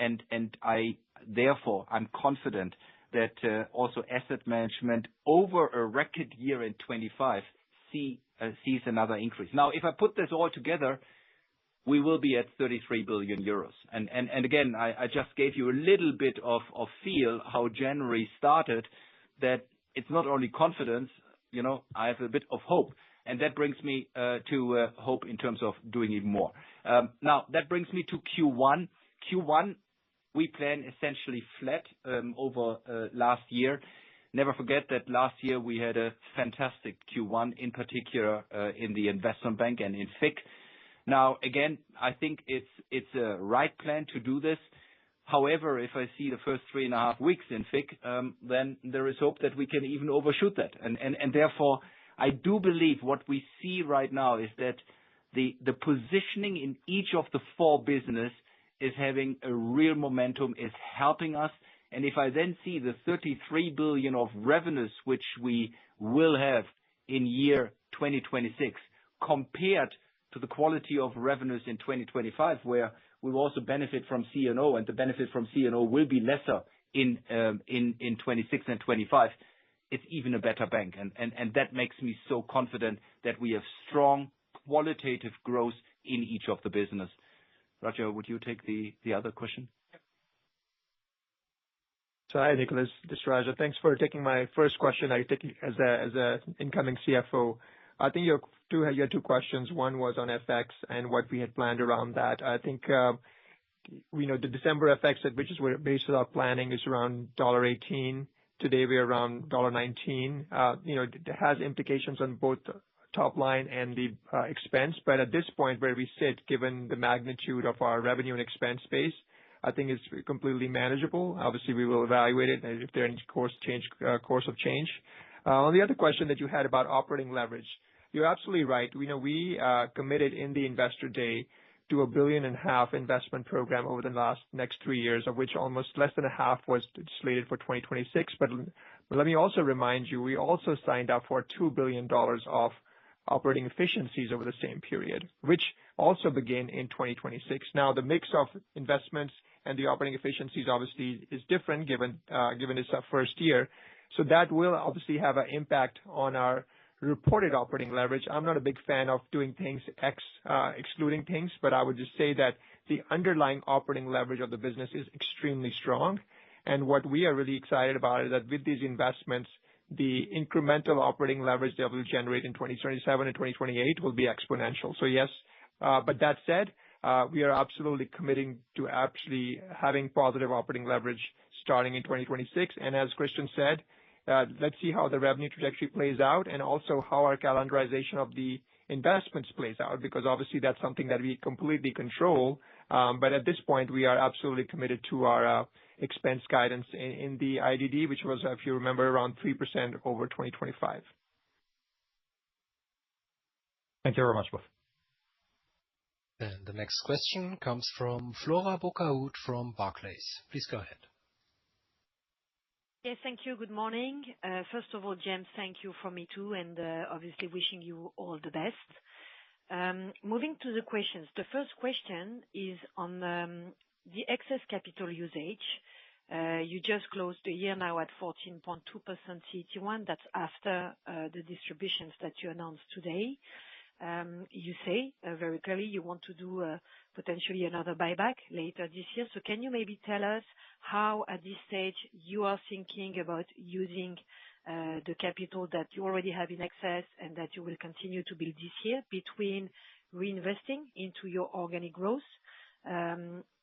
I'm confident that also asset management over a record year in 25 sees another increase. Now, if I put this all together, we will be at 33 billion euros. And again, I just gave you a little bit of feel how January started, that it's not only confidence, I have a bit of hope. And that brings me to hope in terms of doing even more. Now, that brings me to Q1. Q1, we plan essentially flat over last year. Never forget that last year we had a fantastic Q1, in particular in the investment bank and in FIC. Now, again, I think it's a right plan to do this. However, if I see the first 3.5 weeks in FIC, then there is hope that we can even overshoot that. And therefore, I do believe what we see right now is that the positioning in each of the 4 business is having a real momentum, is helping us. And if I then see the 33 billion of revenues which we will have in year 2026 compared to the quality of revenues in 2025, where we will also benefit from C&O, and the benefit from C&O will be lesser in 26 and 25, it's even a better bank. And that makes me so confident that we have strong qualitative growth in each of the business. Roger, would you take the other question? So hi, Nicholas. This is Raja. Thanks for taking my first question. I take it as a incoming CFO. I think you had 2 questions. One was on FX and what we had planned around that. I think we know the December FX at which is where based on our planning is around $1.18. Today we're around $1.19. It has implications on both top line and the expense. But at this point where we sit, given the magnitude of our revenue and expense base, I think it's completely manageable. Obviously, we will evaluate it if there any course of change. On the other question that you had about operating leverage, you're absolutely right. We committed in the Investor Day to $1.5 billion investment program over the next 3 years, of which almost less than a half was slated for 2026. But let me also remind you, we also signed up for $2 billion of operating efficiencies over the same period, which also begin in 2026. Now, the mix of investments and the operating efficiencies obviously is different given it's our first year. So that will obviously have an impact on our reported operating leverage. I'm not a big fan of doing things excluding things, but I would just say that the underlying operating leverage of the business is extremely strong. And what we are really excited about is that with these investments, the incremental operating leverage that we'll generate in 2027 and 2028 will be exponential. So yes, but that said, we are absolutely committing to actually having positive operating leverage starting in 2026. And as Christian said, let's see how the revenue trajectory plays out and also how our calendarization of the investments plays out, because obviously that's something that we completely control. But at this point, we are absolutely committed to our expense guidance in the IDD, which was, if you remember, around 3% over 2025. Thank you very much, both. Then the next question comes from Flora Bocahut from Barclays. Please go ahead. Yes, thank you. Good morning. First of all, James, thank you from me too, and obviously wishing you all the best. Moving to the questions. The first question is on the excess capital usage. You just closed the year now at 14.2% CET1. That's after the distributions that you announced today. You say very clearly you want to do potentially another buyback later this year. So can you maybe tell us how, at this stage, you are thinking about using the capital that you already have in excess and that you will continue to build this year, between reinvesting into your organic growth,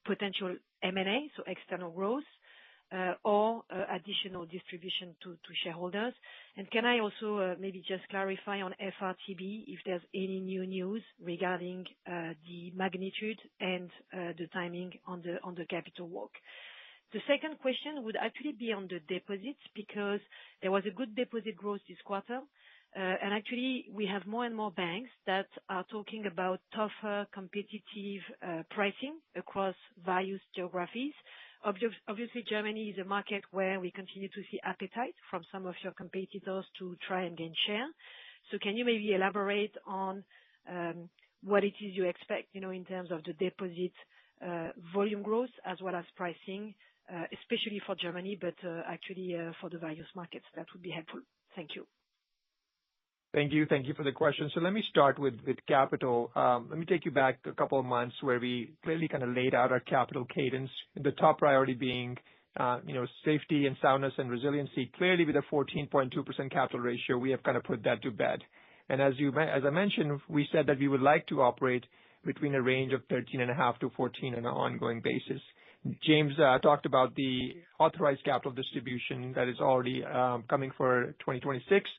potential M&A, so external growth, or additional distribution to shareholders? And can I also maybe just clarify on FRTB if there's any new news regarding the magnitude and the timing on the capital walk? The second question would actually be on the deposits, because there was a good deposit growth this quarter. And actually, we have more and more banks that are talking about tougher competitive pricing across various geographies. Obviously, Germany is a market where we continue to see appetite from some of your competitors to try and gain share. So can you maybe elaborate on what it is you expect, in terms of the deposit volume growth as well as pricing, especially for Germany, but actually for the various markets? That would be helpful. Thank you. Thank you. Thank you for the question. So let me start with capital. Let me take you back a couple of months where we clearly kind of laid out our capital cadence, the top priority being, safety and soundness and resiliency. Clearly, with a 14.2% capital ratio, we have kind of put that to bed. And as I mentioned, we said that we would like to operate between a range of 13.5 to 14 on an ongoing basis. James talked about the authorized capital distribution that is already coming for 2026.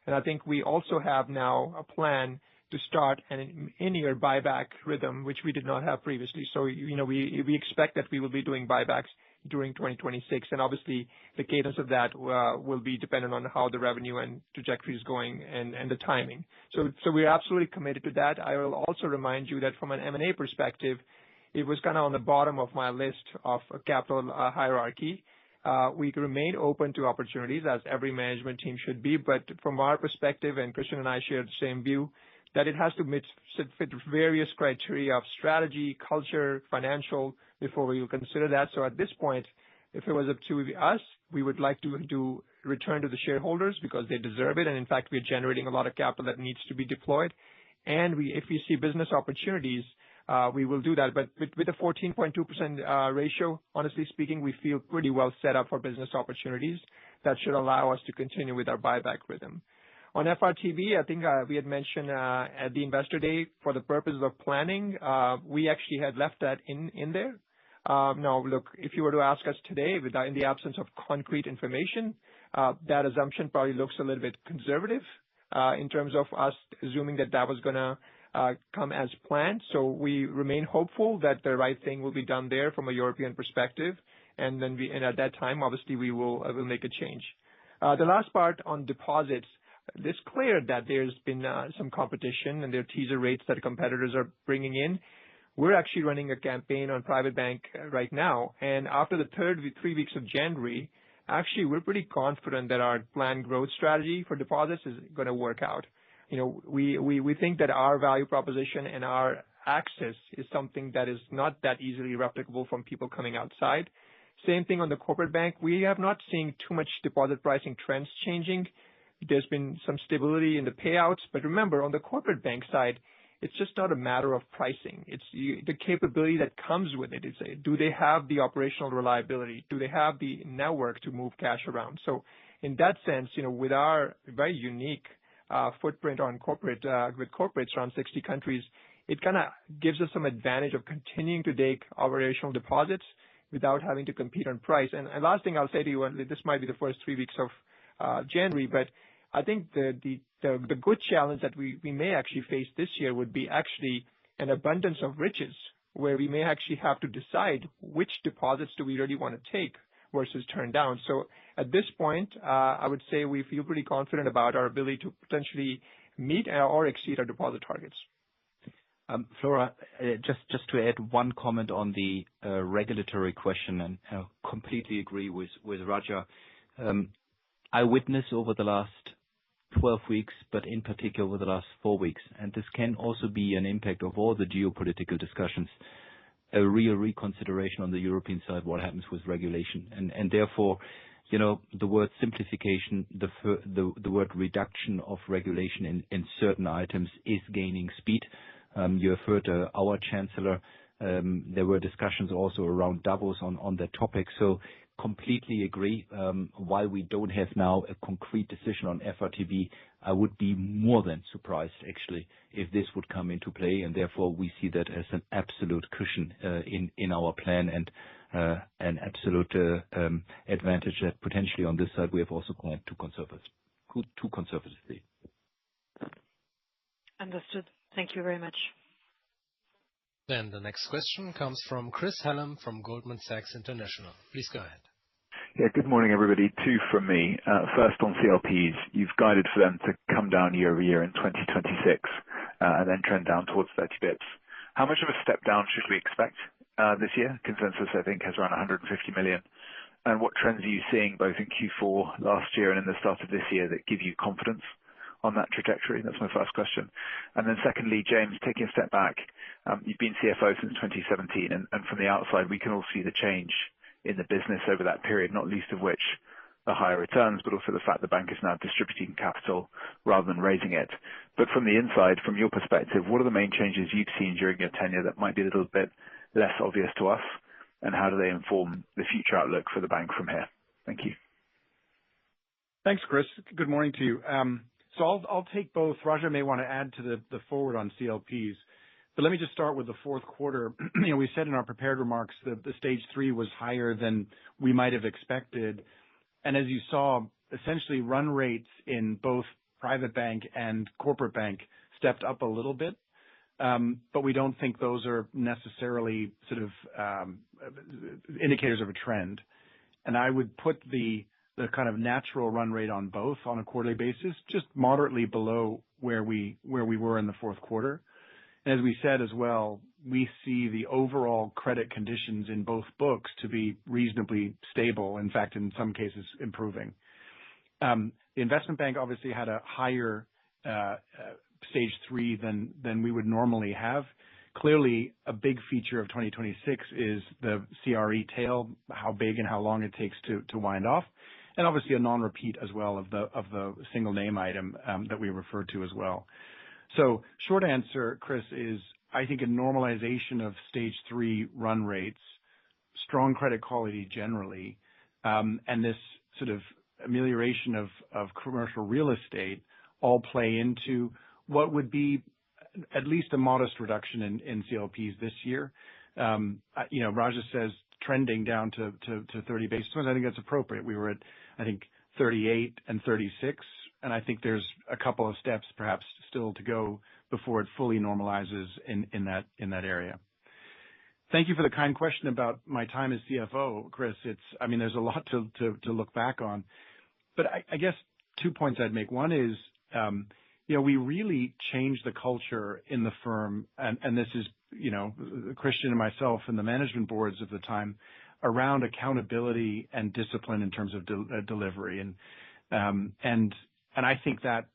And I think we also have now a plan to start an in-year buyback rhythm, which we did not have previously. So, we expect that we will be doing buybacks during 2026. And obviously, the cadence of that will be dependent on how the revenue and trajectory is going and the timing. So we're absolutely committed to that. I will also remind you that from an M&A perspective, it was kind of on the bottom of my list of capital hierarchy. We remain open to opportunities, as every management team should be. But from our perspective, and Christian and I share the same view, that it has to fit various criteria of strategy, culture, financial, before we will consider that. So at this point, if it was up to us, we would like to return to the shareholders because they deserve it. And in fact, we're generating a lot of capital that needs to be deployed. And if we see business opportunities, we will do that. But with a 14.2% ratio, honestly speaking, we feel pretty well set up for business opportunities that should allow us to continue with our buyback rhythm. On FRTB, I think we had mentioned at the Investor Day, for the purposes of planning, we actually had left that in there. Now, look, if you were to ask us today, in the absence of concrete information, that assumption probably looks a little bit conservative in terms of us assuming that was going to come as planned. So we remain hopeful that the right thing will be done there from a European perspective. And then at that time, obviously, we will make a change. The last part on deposits, it's clear that there's been some competition and there are teaser rates that competitors are bringing in. We're actually running a campaign on private bank right now. And after the 3 weeks of January, actually, we're pretty confident that our planned growth strategy for deposits is going to work out. We think that our value proposition and our access is something that is not that easily replicable from people coming outside. Same thing on the corporate bank. We have not seen too much deposit pricing trends changing. There's been some stability in the payouts. But remember, on the corporate bank side, it's just not a matter of pricing. It's the capability that comes with it. Do they have the operational reliability? Do they have the network to move cash around? So in that sense, with our very unique footprint on corporate, with corporates around 60 countries, it kind of gives us some advantage of continuing to take operational deposits without having to compete on price. And last thing I'll say to you, and this might be the first 3 weeks of January, but I think the good challenge that we may actually face this year would be actually an abundance of riches, where we may actually have to decide which deposits do we really want to take versus turn down. So at this point, I would say we feel pretty confident about our ability to potentially meet or exceed our deposit targets. Flora, just to add one comment on the regulatory question, and I completely agree with Raja. I witnessed over the last 12 weeks, but in particular over the last 4 weeks, and this can also be an impact of all the geopolitical discussions, a real reconsideration on the European side, what happens with regulation. And therefore, the word simplification, the word reduction of regulation in certain items is gaining speed. You have heard our chancellor. There were discussions also around Davos on that topic. So completely agree. While we don't have now a concrete decision on FRTB, I would be more than surprised, actually, if this would come into play. And therefore, we see that as an absolute cushion in our plan and an absolute advantage that potentially on this side we have also planned too conservatively. Understood. Thank you very much. Then the next question comes from Chris Hallam from Goldman Sachs International. Please go ahead. Yeah, good morning, everybody. Two from me. First, on CLPs, you've guided for them to come down year over year in 2026 and then trend down towards 30 bips. How much of a step down should we expect this year? Consensus, I think, has around 150 million. And what trends are you seeing both in Q4 last year and in the start of this year that give you confidence on that trajectory? That's my first question. And then secondly, James, taking a step back, you've been CFO since 2017, and from the outside, we can all see the change in the business over that period, not least of which the higher returns, but also the fact the bank is now distributing capital rather than raising it. But from the inside, from your perspective, what are the main changes you've seen during your tenure that might be a little bit less obvious to us, and how do they inform the future outlook for the bank from here? Thank you. Thanks, Chris. Good morning to you. So I'll take both. Raja may want to add to the forward on CLPs. But let me just start with the fourth quarter. We said in our prepared remarks that the stage 3 was higher than we might have expected. And as you saw, essentially run rates in both private bank and corporate bank stepped up a little bit. But we don't think those are necessarily sort of indicators of a trend. And I would put the kind of natural run rate on both on a quarterly basis, just moderately below where we were in the fourth quarter. And as we said as well, we see the overall credit conditions in both books to be reasonably stable. In fact, in some cases, improving. The investment bank obviously had a higher stage 3 than we would normally have. Clearly, a big feature of 2026 is the CRE tail, how big and how long it takes to wind off, and obviously a non-repeat as well of the single name item that we referred to as well. So short answer, Chris, is I think a normalization of stage 3 run rates, strong credit quality generally, and this sort of amelioration of commercial real estate all play into what would be at least a modest reduction in CLPs this year. Raja says trending down to 30 basis points. I think that's appropriate. We were at, I think, 38 and 36. And I think there's a couple of steps perhaps still to go before it fully normalizes in that area. Thank you for the kind question about my time as CFO, Chris. There's a lot to look back on. But I guess 2 points I'd make. One is, we really changed the culture in the firm, and this is, Christian and myself and the management boards of the time around accountability and discipline in terms of delivery. And I think that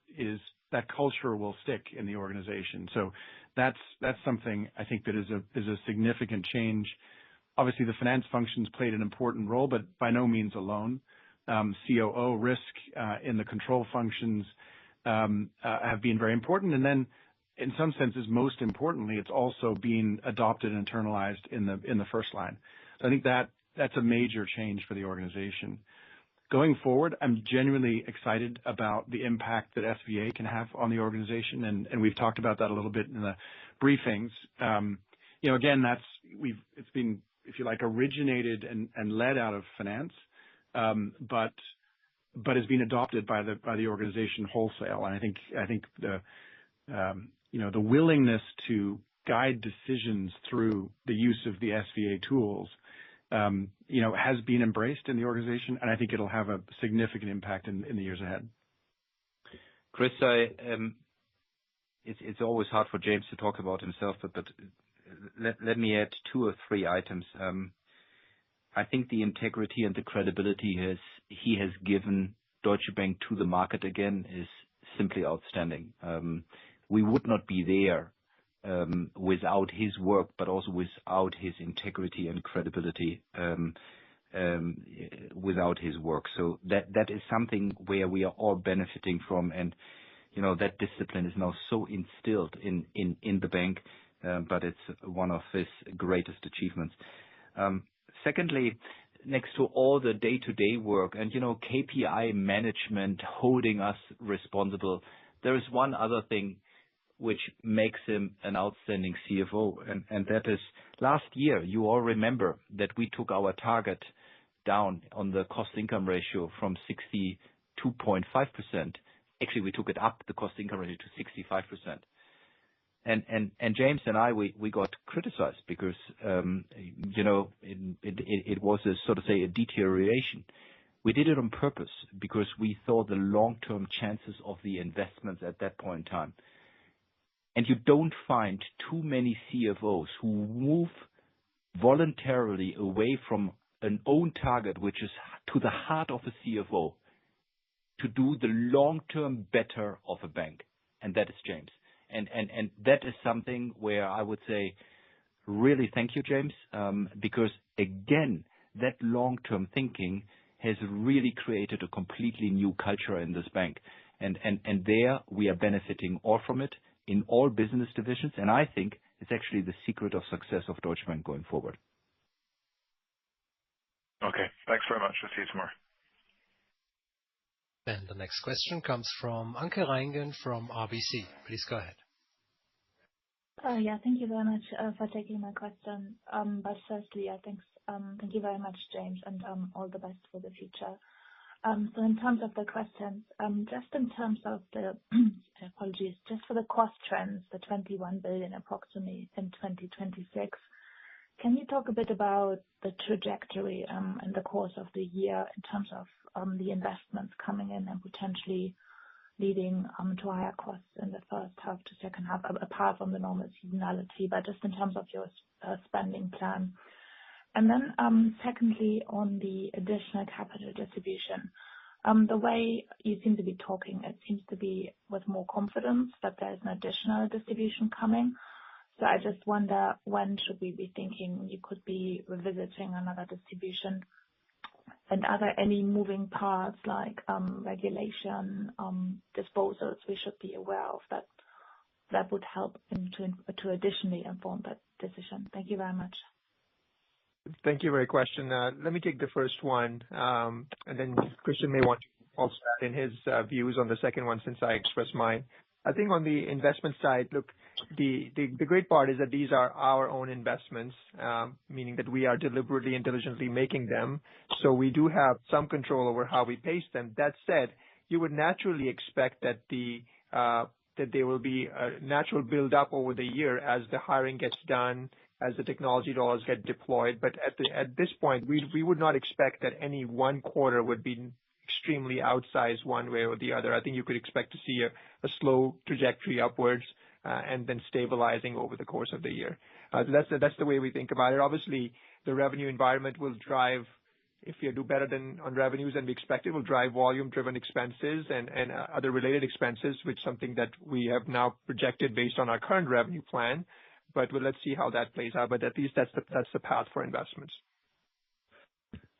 culture will stick in the organization. So that's something I think that is a significant change. Obviously, the finance functions played an important role, but by no means alone. COO risk in the control functions have been very important. And then, in some senses, most importantly, it's also being adopted and internalized in the first line. So I think that's a major change for the organization. Going forward, I'm genuinely excited about the impact that SVA can have on the organization, and we've talked about that a little bit in the briefings. Again, it's been, if you like, originated and led out of finance, but has been adopted by the organization wholesale. And I think the willingness to guide decisions through the use of the SVA tools has been embraced in the organization, and I think it'll have a significant impact in the years ahead. Chris, it's always hard for James to talk about himself, but let me add 2 or 3 items. I think the integrity and the credibility he has given Deutsche Bank to the market again is simply outstanding. We would not be there without his work, but also without his integrity and credibility, without his work. So that is something where we are all benefiting from, and that discipline is now so instilled in the bank, but it's one of his greatest achievements. Secondly, next to all the day-to-day work and KPI management holding us responsible, there is one other thing which makes him an outstanding CFO, and that is last year, you all remember that we took our target down on the cost-income ratio from 62.5%. Actually, we took it up, the cost-income ratio, to 65%. And James and I, we got criticized because, it was a sort of say a deterioration. We did it on purpose because we saw the long-term chances of the investments at that point in time. And you don't find too many CFOs who move voluntarily away from an own target, which is to the heart of a CFO, to do the long-term better of a bank. And that is James. And that is something where I would say, really thank you, James, because again, that long-term thinking has really created a completely new culture in this bank. And there we are benefiting all from it in all business divisions. And I think it's actually the secret of success of Deutsche Bank going forward. Okay. Thanks very much. I'll see you tomorrow. And the next question comes from Anke Reingen from RBC. Please go ahead. Yeah, thank you very much for taking my question. But firstly, thank you very much, James, and all the best for the future. So in terms of the questions, just in terms of the apologies, just for the cost trends, the 21 billion approximately in 2026, can you talk a bit about the trajectory in the course of the year in terms of the investments coming in and potentially leading to higher costs in the first half to second half, apart from the normal seasonality, but just in terms of your spending plan? And then secondly, on the additional capital distribution, the way you seem to be talking, it seems to be with more confidence that there's an additional distribution coming. So I just wonder, when should we be thinking you could be revisiting another distribution? And are there any moving parts like regulation, disposals we should be aware of that would help to additionally inform that decision? Thank you very much. Thank you for your question. Let me take the first one, and then Christian may want to also add in his views on the second one since I expressed mine. I think on the investment side, look, the great part is that these are our own investments, meaning that we are deliberately and diligently making them. So we do have some control over how we pace them. That said, you would naturally expect that that there will be a natural build up over the year as the hiring gets done, as the technology dollars get deployed. But at this point, we would not expect that any one quarter would be extremely outsized one way or the other. I think you could expect to see a slow trajectory upwards and then stabilizing over the course of the year. That's the way we think about it. Obviously, the revenue environment will drive, if you do better than on revenues than we expected, will drive volume-driven expenses and other related expenses, which is something that we have now projected based on our current revenue plan. But let's see how that plays out. But at least that's the path for investments.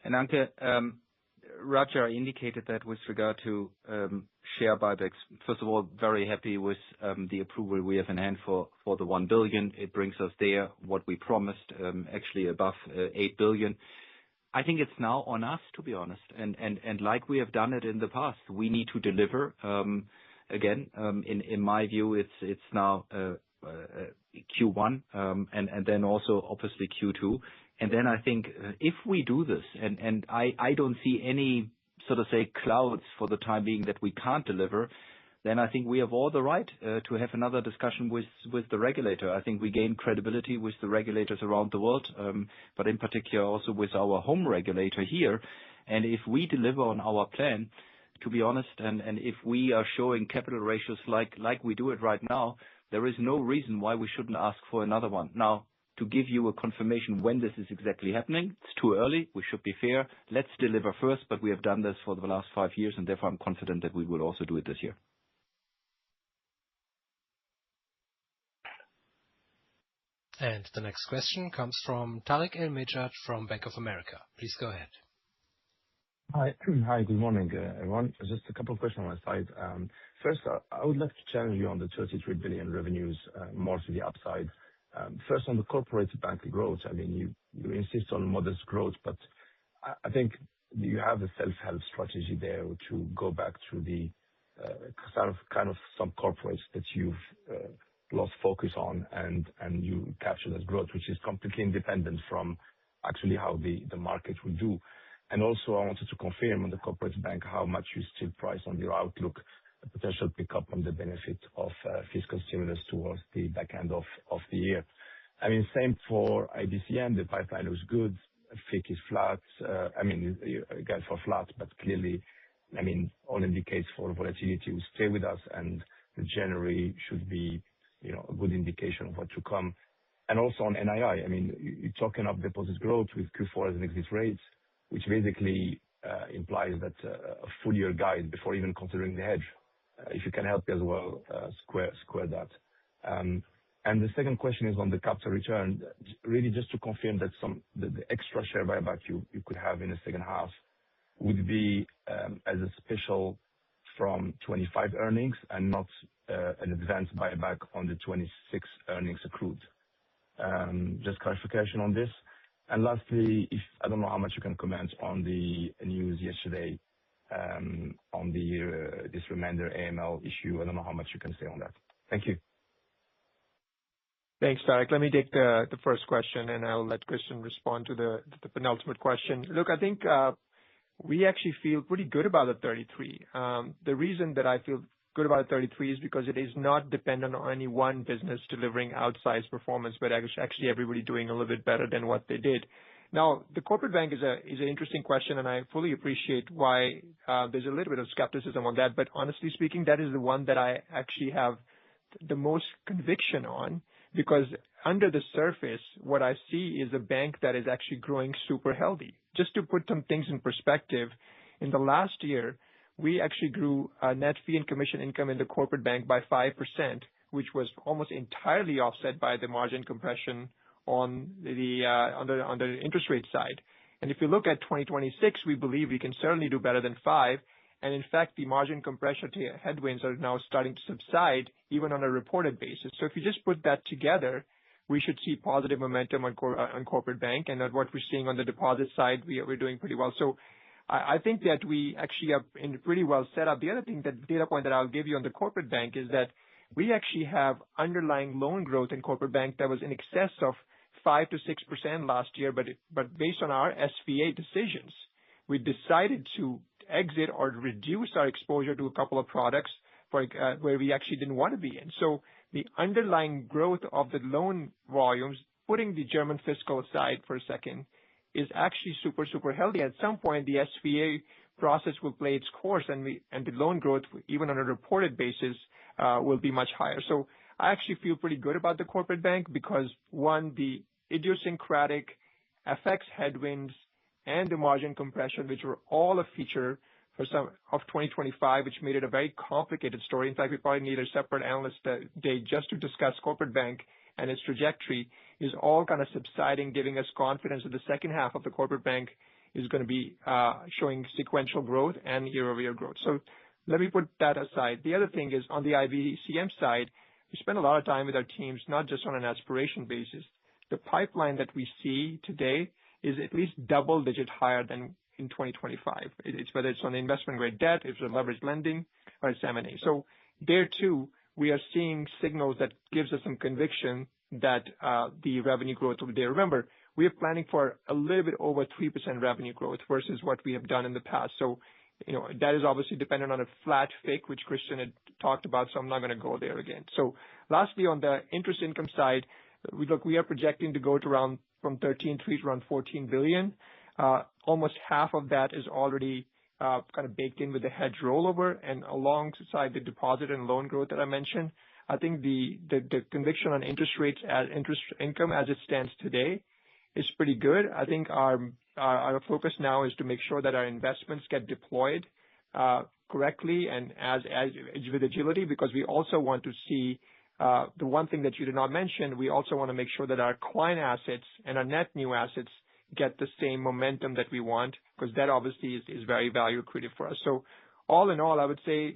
And Anke, Raja indicated that with regard to share buybacks. First of all, very happy with the approval we have in hand for the 1 billion. It brings us there what we promised, actually above 8 billion. I think it's now on us, to be honest. And like we have done it in the past, we need to deliver. Again, in my view, it's now Q1 and then also obviously Q2. And then I think if we do this, and I don't see any sort of say clouds for the time being that we can't deliver, then I think we have all the right to have another discussion with the regulator. I think we gain credibility with the regulators around the world, but in particular also with our home regulator here. And if we deliver on our plan, to be honest, and if we are showing capital ratios like we do it right now, there is no reason why we shouldn't ask for another one. Now, to give you a confirmation when this is exactly happening, it's too early. We should be fair. Let's deliver first, but we have done this for the last 5 years, and therefore I'm confident that we will also do it this year. And the next question comes from Tariq El Mejjad from Bank of America. Please go ahead. Hi. Hi, good morning, everyone. Just a couple of questions on my side. First, I would like to challenge you on the 33 billion revenues, more to the upside. First, on the corporate bank growth, I mean, you insist on modest growth, but I think you have a self-help strategy there to go back to the kind of some corporates that you've lost focus on and you capture that growth, which is completely independent from actually how the market will do. And also, I wanted to confirm on the corporate bank how much you still price on your outlook, a potential pickup on the benefit of fiscal stimulus towards the back end of the year. I mean, same for IBCM. The pipeline looks good. FIC is flat. I mean, you guide for flat, but clearly, I mean, all indicates for volatility will stay with us, and the January should be, a good indication of what to come. And also on NII, I mean, you're talking of deposit growth with Q4 as an exit rate, which basically implies that a full year guide before even considering the hedge. If you can help me as well, square that. And the second question is on the capital return. Really just to confirm that the extra share buyback you could have in the second half would be as a special from 25 earnings and not an advanced buyback on the 26 earnings accrued. Just clarification on this. And lastly, I don't know how much you can comment on the news yesterday on this remainder AML issue. I don't know how much you can say on that. Thank you. Thanks, Tariq. Let me take the first question, and I'll let Christian respond to the penultimate question. Look, I think we actually feel pretty good about the 33. The reason that I feel good about 33 is because it is not dependent on any one business delivering outsized performance, but actually everybody doing a little bit better than what they did. Now, the corporate bank is an interesting question, and I fully appreciate why there's a little bit of skepticism on that. But honestly speaking, that is the one that I actually have the most conviction on, because under the surface, what I see is a bank that is actually growing super healthy. Just to put some things in perspective, in the last year, we actually grew net fee and commission income in the corporate bank by 5%, which was almost entirely offset by the margin compression on the interest rate side. And if you look at 2026, we believe we can certainly do better than 5%. And in fact, the margin compression headwinds are now starting to subside, even on a reported basis. So if you just put that together, we should see positive momentum on corporate bank, and what we're seeing on the deposit side, we're doing pretty well. So I think that we actually are in pretty well set up. The other thing, that data point that I'll give you on the corporate bank is that we actually have underlying loan growth in corporate bank that was in excess of 5 to 6% last year, but based on our SVA decisions, we decided to exit or reduce our exposure to a couple of products where we actually didn't want to be in. So the underlying growth of the loan volumes, putting the German fiscal aside for a second, is actually super, super healthy. At some point, the SVA process will play its course, and the loan growth, even on a reported basis, will be much higher. So I actually feel pretty good about the corporate bank because, one, the idiosyncratic FX headwinds and the margin compression, which were all a feature for some of 2025, which made it a very complicated story. In fact, we probably need a separate analyst day just to discuss corporate bank and its trajectory, is all kind of subsiding, giving us confidence that the second half of the corporate bank is going to be showing sequential growth and year-over-year growth. So let me put that aside. The other thing is on the IBCM side, we spend a lot of time with our teams, not just on an aspiration basis. The pipeline that we see today is at least double-digit higher than in 2025. Whether it's on the investment-grade debt, it's on leveraged lending, or it's M&A. So there, too, we are seeing signals that gives us some conviction that the revenue growth will be there. Remember, we are planning for a little bit over 3% revenue growth versus what we have done in the past. So, that is obviously dependent on a flat FIC, which Christian had talked about, so I'm not going to go there again. So lastly, on the interest income side, we are projecting to go to around from 13.3 to around 14 billion. Almost half of that is already kind of baked in with the hedge rollover, and alongside the deposit and loan growth that I mentioned, I think the conviction on interest rates as interest income as it stands today is pretty good. I think our focus now is to make sure that our investments get deployed correctly and as with agility, because we also want to see the one thing that you did not mention. We also want to make sure that our client assets and our net new assets get the same momentum that we want, because that obviously is very value accretive for us. So all in all, I would say,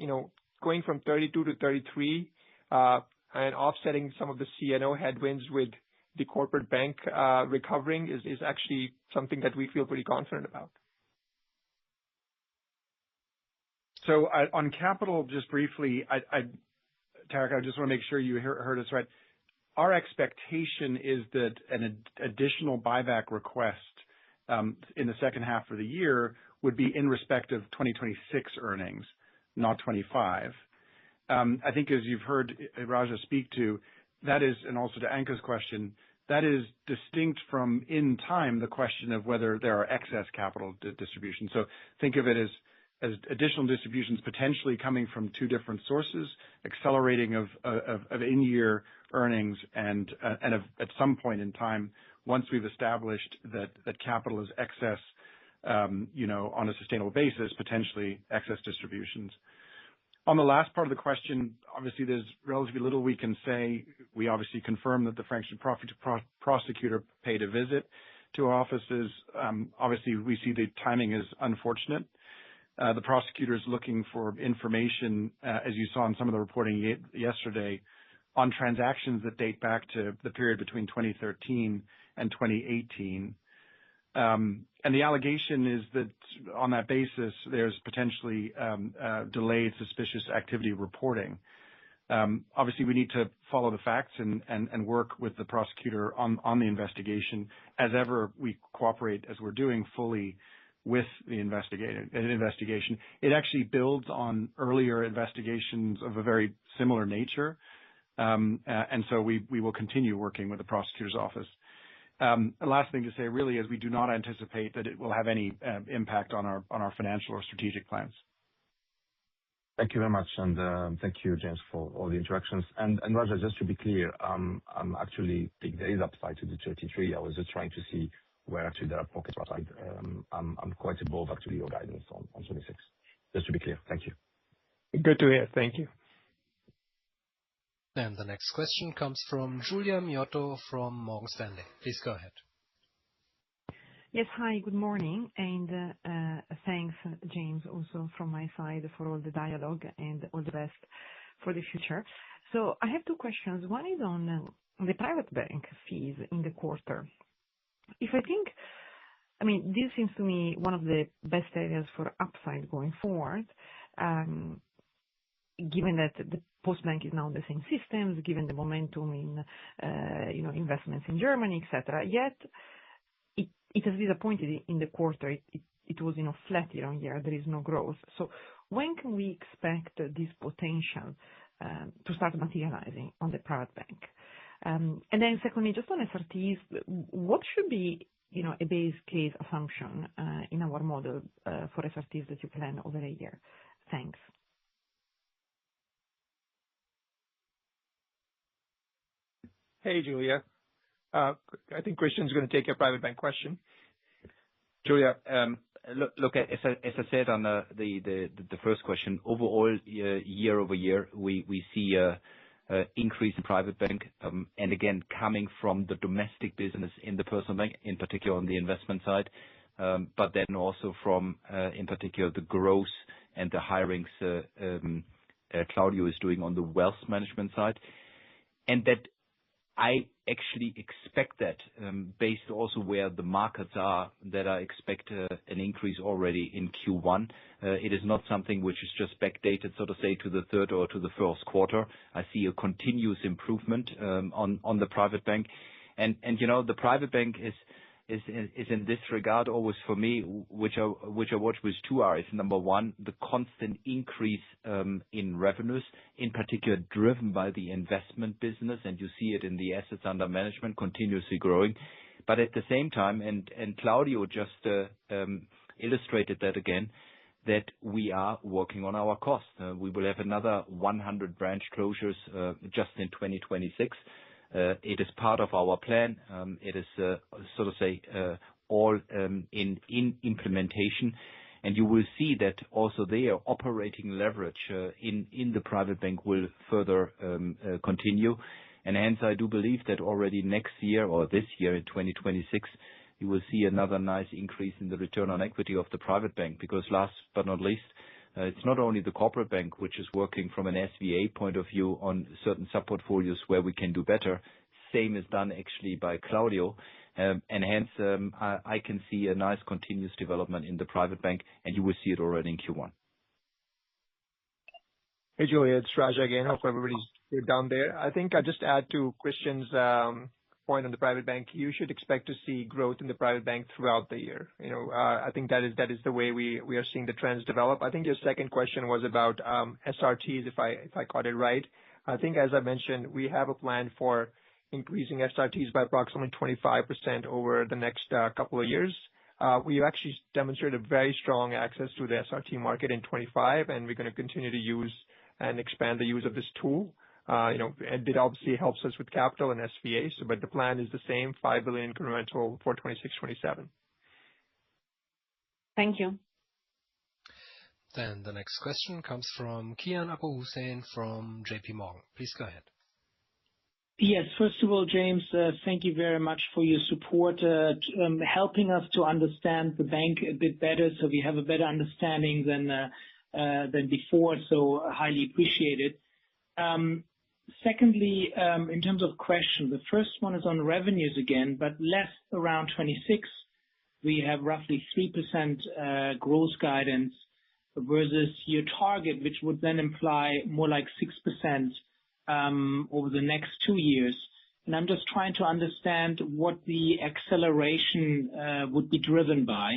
going from 32 to 33 and offsetting some of the CNO headwinds with the corporate bank recovering is actually something that we feel pretty confident about. So on capital, just briefly, Tarek, I just want to make sure you heard us right. Our expectation is that an additional buyback request in the second half of the year would be in respect of 2026 earnings, not 25. I think as you've heard Raja speak to, that is, and also to Anka's question, that is distinct from in time the question of whether there are excess capital distributions. So think of it as additional distributions potentially coming from two different sources, accelerating of in-year earnings, and at some point in time, once we've established that capital is excess, on a sustainable basis, potentially excess distributions. On the last part of the question, obviously there's relatively little we can say. We obviously confirm that the French prosecutor paid a visit to our offices. Obviously, we see the timing is unfortunate. The prosecutor is looking for information, as you saw in some of the reporting yesterday, on transactions that date back to the period between 2013 and 2018. And the allegation is that on that basis, there's potentially delayed suspicious activity reporting. Obviously, we need to follow the facts and work with the prosecutor on the investigation. As ever, we cooperate, as we're doing, fully with the investigation. It actually builds on earlier investigations of a very similar nature. And so we will continue working with the prosecutor's office. The last thing to say really is we do not anticipate that it will have any impact on our financial or strategic plans. Thank you very much. And thank you, James, for all the interactions. And Raja, just to be clear, I'm actually think there is upside to the 33. I was just trying to see where actually there are pockets outside. I'm quite above actually your guidance on 26. Just to be clear. Thank you. Good to hear. Thank you. And the next question comes from Giulia Miotto from Morgan Stanley. Please go ahead. Yes. Hi, good morning. And thanks, James, also from my side for all the dialogue and all the best for the future. So I have two questions. One is on the private bank fees in the quarter. This seems to me one of the best areas for upside going forward, given that the Postbank is now in the same systems, given the momentum in, investments in Germany, etc. Yet it has disappointed in the quarter. It was, flat year on year. There is no growth. So when can we expect this potential to start materializing on the private bank? And then secondly, just on SRTs, what should be, a base case assumption in our model for SRTs that you plan over a year? Thanks. Hey, Julia. I think Christian's going to take your private bank question. Julia, look, as I said on the first question, overall, year over year, we see a increase in private bank, and again, coming from the domestic business in the personal bank, in particular on the investment side, but then also from, in particular, the growth and the hirings Claudio is doing on the wealth management side. And that I actually expect that, based also where the markets are, that I expect an increase already in Q1. It is not something which is just backdated, so to say, to the third or to the first quarter. I see a continuous improvement on the private bank. And the private bank is in this regard always for me, which I watch with two eyes. Number one, the constant increase in revenues, in particular driven by the investment business, and you see it in the assets under management continuously growing. But at the same time, and Claudio just illustrated that again, that we are working on our costs. We will have another 100 branch closures just in 2026. It is part of our plan. It is, so to say, all in implementation. And you will see that also their operating leverage in the private bank will further continue. And hence, I do believe that already next year or this year in 2026, you will see another nice increase in the return on equity of the private bank. Because last but not least, it's not only the corporate bank which is working from an SVA point of view on certain sub-portfolios where we can do better. Same is done actually by Claudio. And hence, I can see a nice continuous development in the private bank, and you will see it already in Q1. Hey, Julia, it's Raja again. Hope everybody's good down there. I think I'll just add to Christian's point on the private bank. You should expect to see growth in the private bank throughout the year. I think that is the way we are seeing the trends develop. I think your second question was about SRTs, if I caught it right. I think, as I mentioned, we have a plan for increasing SRTs by approximately 25% over the next couple of years. We actually demonstrated very strong access to the SRT market in 25, and we're going to continue to use and expand the use of this tool. And it obviously helps us with capital and SVA, but the plan is the same, 5 billion incremental for 26-27. Thank you. Then the next question comes from Kian Abouhossein from JP Morgan. Please go ahead. Yes, first of all, James, thank you very much for your support, helping us to understand the bank a bit better, so we have a better understanding than before. So highly appreciated. Secondly, in terms of questions, the first one is on revenues again, but less around 26. We have roughly 3% growth guidance versus your target, which would then imply more like 6%. Over the next 2 years. And I'm just trying to understand what the acceleration would be driven by.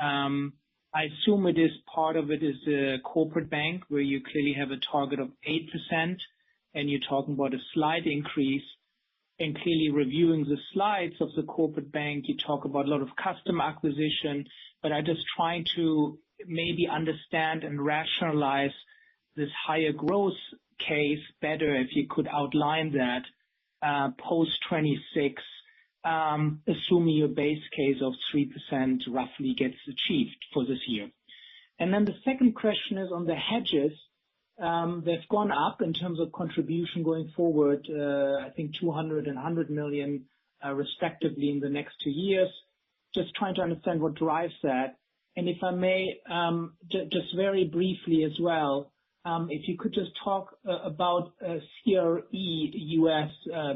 I assume it is part of it is a corporate bank where you clearly have a target of 8%, and you're talking about a slight increase. And clearly reviewing the slides of the corporate bank, you talk about a lot of customer acquisition, but I'm just trying to maybe understand and rationalize this higher growth case better, if you could outline that post 26, assuming your base case of 3% roughly gets achieved for this year. And then the second question is on the hedges. They've gone up in terms of contribution going forward, I think 200 and 100 million respectively in the next 2 years. Just trying to understand what drives that. And if I may, just very briefly as well, if you could just talk about CRE US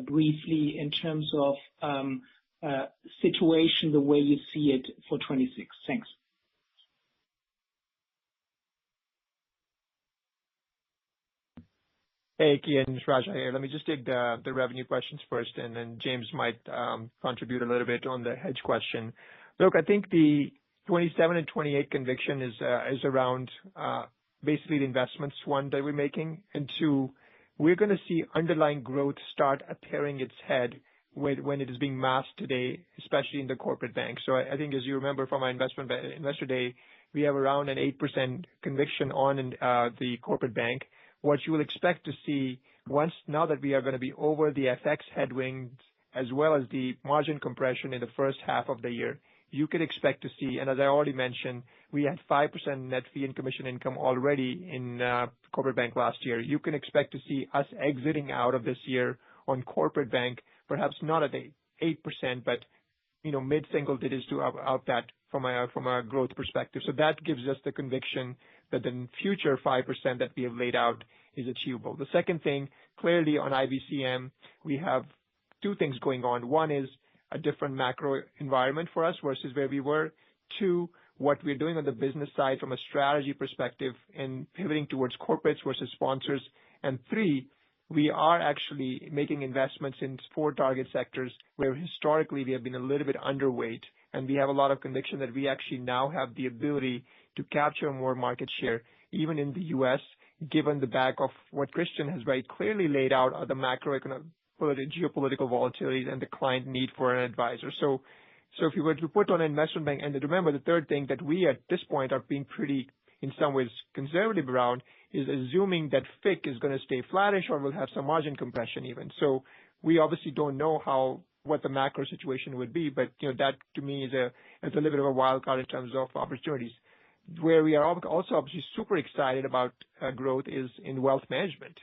briefly in terms of situation, the way you see it for 26. Thanks. Hey, Kian, it's Raja here. Let me just take the revenue questions first, and then James might contribute a little bit on the hedge question. Look, I think the 27 and 28 conviction is around basically the investments, one, that we're making, and two, we're going to see underlying growth start appearing its head when it is being masked today, especially in the corporate bank. So I think, as you remember from our investor day, we have around an 8% conviction on the corporate bank. What you will expect to see now that we are going to be over the FX headwinds as well as the margin compression in the first half of the year, you could expect to see, and as I already mentioned, we had 5% net fee and commission income already in corporate bank last year. You can expect to see us exiting out of this year on corporate bank, perhaps not at 8%, but mid-single digits to out that from a growth perspective. So that gives us the conviction that the future 5% that we have laid out is achievable. The second thing, clearly on IBCM, we have two things going on. One is a different macro environment for us versus where we were. Two, what we're doing on the business side from a strategy perspective and pivoting towards corporates versus sponsors. And three, we are actually making investments in 4 target sectors where historically we have been a little bit underweight. And we have a lot of conviction that we actually now have the ability to capture more market share, even in the U.S., given the back of what Christian has very clearly laid out are the macroeconomic geopolitical volatility and the client need for an advisor. So if you were to put on an investment bank, and remember the third thing that we at this point are being pretty in some ways conservative around is assuming that FIC is going to stay flattish or will have some margin compression even. So we obviously don't know what the macro situation would be, but that to me is a little bit of a wild card in terms of opportunities. Where we are also obviously super excited about growth is in wealth management,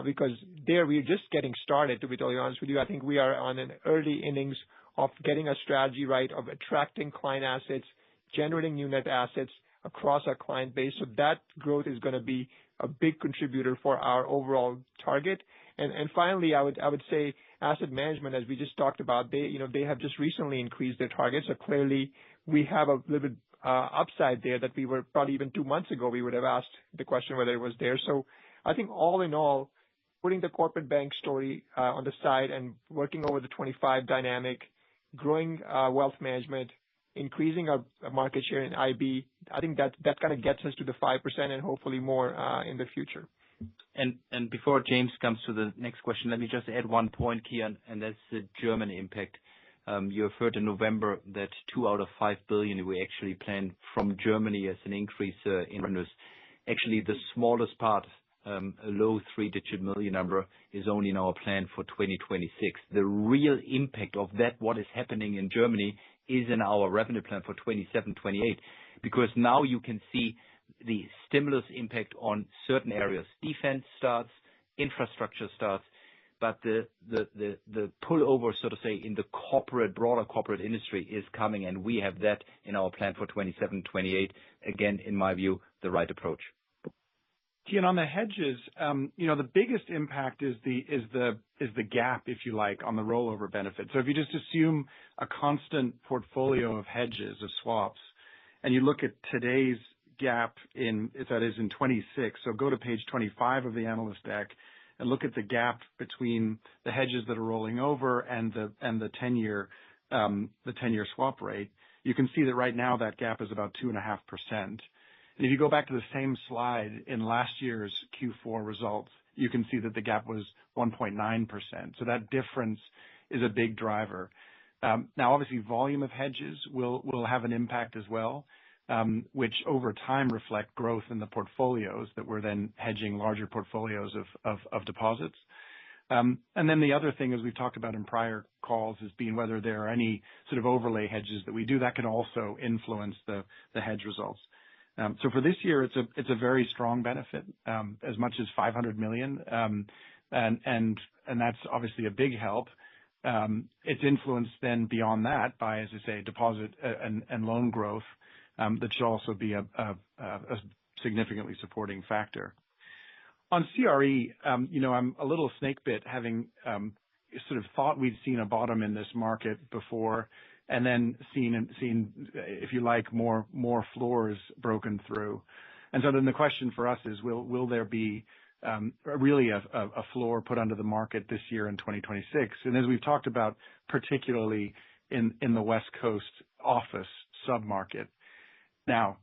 because there we're just getting started, to be totally honest with you. I think we are on an early innings of getting a strategy right, of attracting client assets, generating new net assets across our client base. So that growth is going to be a big contributor for our overall target. And finally, I would say asset management, as we just talked about, they have just recently increased their targets. So clearly we have a little bit upside there that we were probably even 2 months ago, we would have asked the question whether it was there. So I think all in all, putting the corporate bank story on the side and working over the 25 dynamic, growing wealth management, increasing our market share in IB, I think that kind of gets us to the 5% and hopefully more in the future. And before James comes to the next question, let me just add one point, Kian, and that's the German impact. You have heard in November that 2 out of 5 billion we actually planned from Germany as an increase in revenues. Actually, the smallest part, a low 3-digit million number, is only in our plan for 2026. The real impact of that, what is happening in Germany, is in our revenue plan for 27-28, because now you can see the stimulus impact on certain areas. Defense starts, infrastructure starts, but the pullover, so to say, in the broader corporate industry is coming, and we have that in our plan for 27-28. Again, in my view, the right approach. Kian, on the hedges, the biggest impact is the gap, if you like, on the rollover benefit. So if you just assume a constant portfolio of hedges, of swaps, and you look at today's gap that is in 26, so go to page 25 of the analyst deck and look at the gap between the hedges that are rolling over and the 10-year swap rate. You can see that right now that gap is about 2.5%. And if you go back to the same slide in last year's Q4 results, you can see that the gap was 1.9%. So that difference is a big driver. Now, obviously, volume of hedges will have an impact as well, which over time reflect growth in the portfolios that we're then hedging, larger portfolios of deposits. And then the other thing, as we've talked about in prior calls, is being whether there are any sort of overlay hedges that we do that can also influence the hedge results. So for this year, it's a very strong benefit, as much as 500 million, and that's obviously a big help. It's influenced then beyond that by, as I say, deposit and loan growth. That should also be a significantly supporting factor. On CRE, I'm a little snake bit, having sort of thought we'd seen a bottom in this market before, and then seen, if you like, more floors broken through. And so then the question for us is, will there be really a floor put under the market this year in 2026? And as we've talked about, particularly in the West Coast office submarket. Now,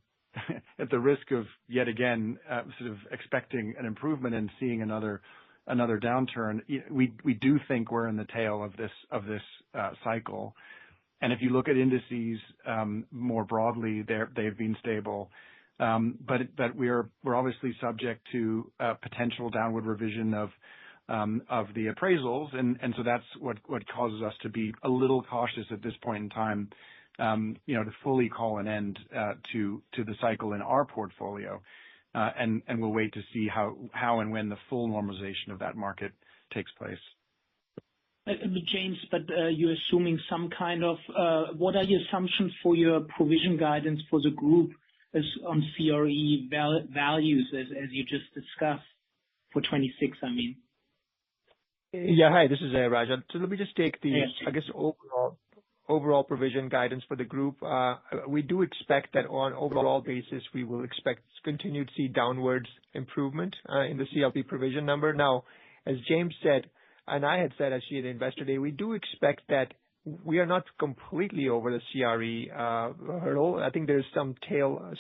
at the risk of yet again sort of expecting an improvement and seeing another downturn, we do think we're in the tail of this cycle. And if you look at indices more broadly, they've been stable, but we're obviously subject to potential downward revision of the appraisals, and so that's what causes us to be a little cautious at this point in time. To fully call an end to the cycle in our portfolio, and we'll wait to see how and when the full normalization of that market takes place. James, but you're assuming some kind of what are your assumptions for your provision guidance for the group as on CRE values as you just discussed for 26? I mean. Yeah, hi, this is Raja. So let me just take the overall provision guidance for the group. We do expect that on overall basis, we will expect continue to see downwards improvement in the CLP provision number. Now, as James said, and I had said actually at Investor Day, we do expect that we are not completely over the CRE hurdle. I think there's some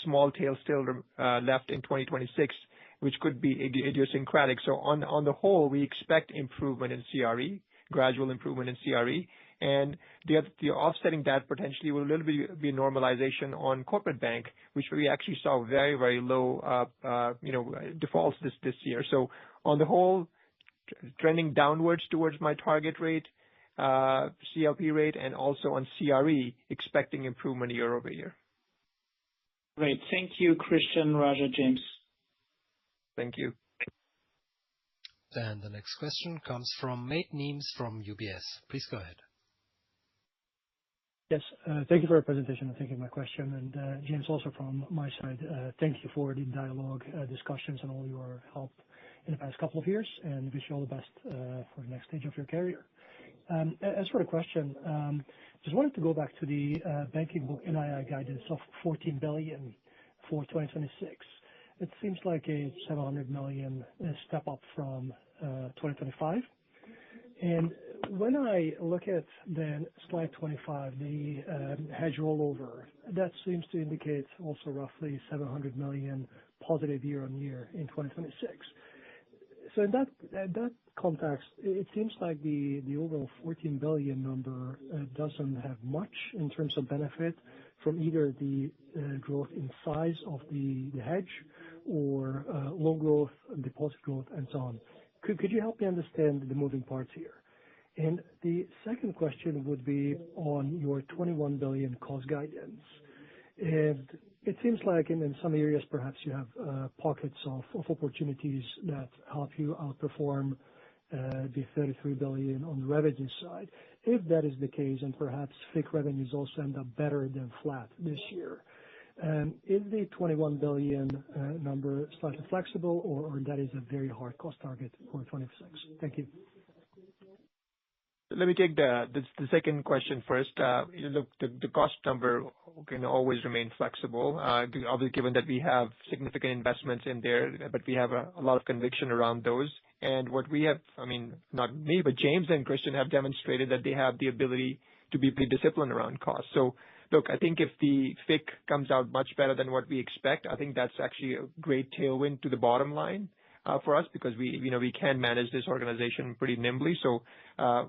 small tail still left in 2026, which could be idiosyncratic. So on the whole, we expect improvement in CRE, gradual improvement in CRE. And the offsetting that potentially will a little bit be normalization on corporate bank, which we actually saw very, very low, defaults this year. So on the whole, trending downwards towards my target rate, CLP rate, and also on CRE, expecting improvement year over year. Great. Thank you, Christian, Raja, James. Thank you. Then the next question comes from Mate Neems from UBS. Please go ahead. Yes, thank you for your presentation and taking my question. And James, also from my side, thank you for the dialogue, discussions, and all your help in the past couple of years, and wish you all the best for the next stage of your career. As for the question, just wanted to go back to the banking book NII guidance of 14 billion for 2026. It seems like a 700 million step up from 2025. And when I look at then slide 25, the hedge rollover, that seems to indicate also roughly 700 million positive year on year in 2026. So in that context, it seems like the overall 14 billion number doesn't have much in terms of benefit from either the growth in size of the hedge or loan growth, deposit growth, and so on. Could you help me understand the moving parts here? And the second question would be on your 21 billion cost guidance. And it seems like in some areas, perhaps you have pockets of opportunities that help you outperform the 33 billion on the revenue side. If that is the case, and perhaps FIC revenues also end up better than flat this year, is the 21 billion number slightly flexible, or that is a very hard cost target for 26? Thank you. Let me take the second question first. Look, the cost number can always remain flexible, obviously given that we have significant investments in there, but we have a lot of conviction around those. And what we have, not me, but James and Christian have demonstrated that they have the ability to be pretty disciplined around costs. So look, I think if the FIC comes out much better than what we expect, I think that's actually a great tailwind to the bottom line for us, because we can manage this organization pretty nimbly. So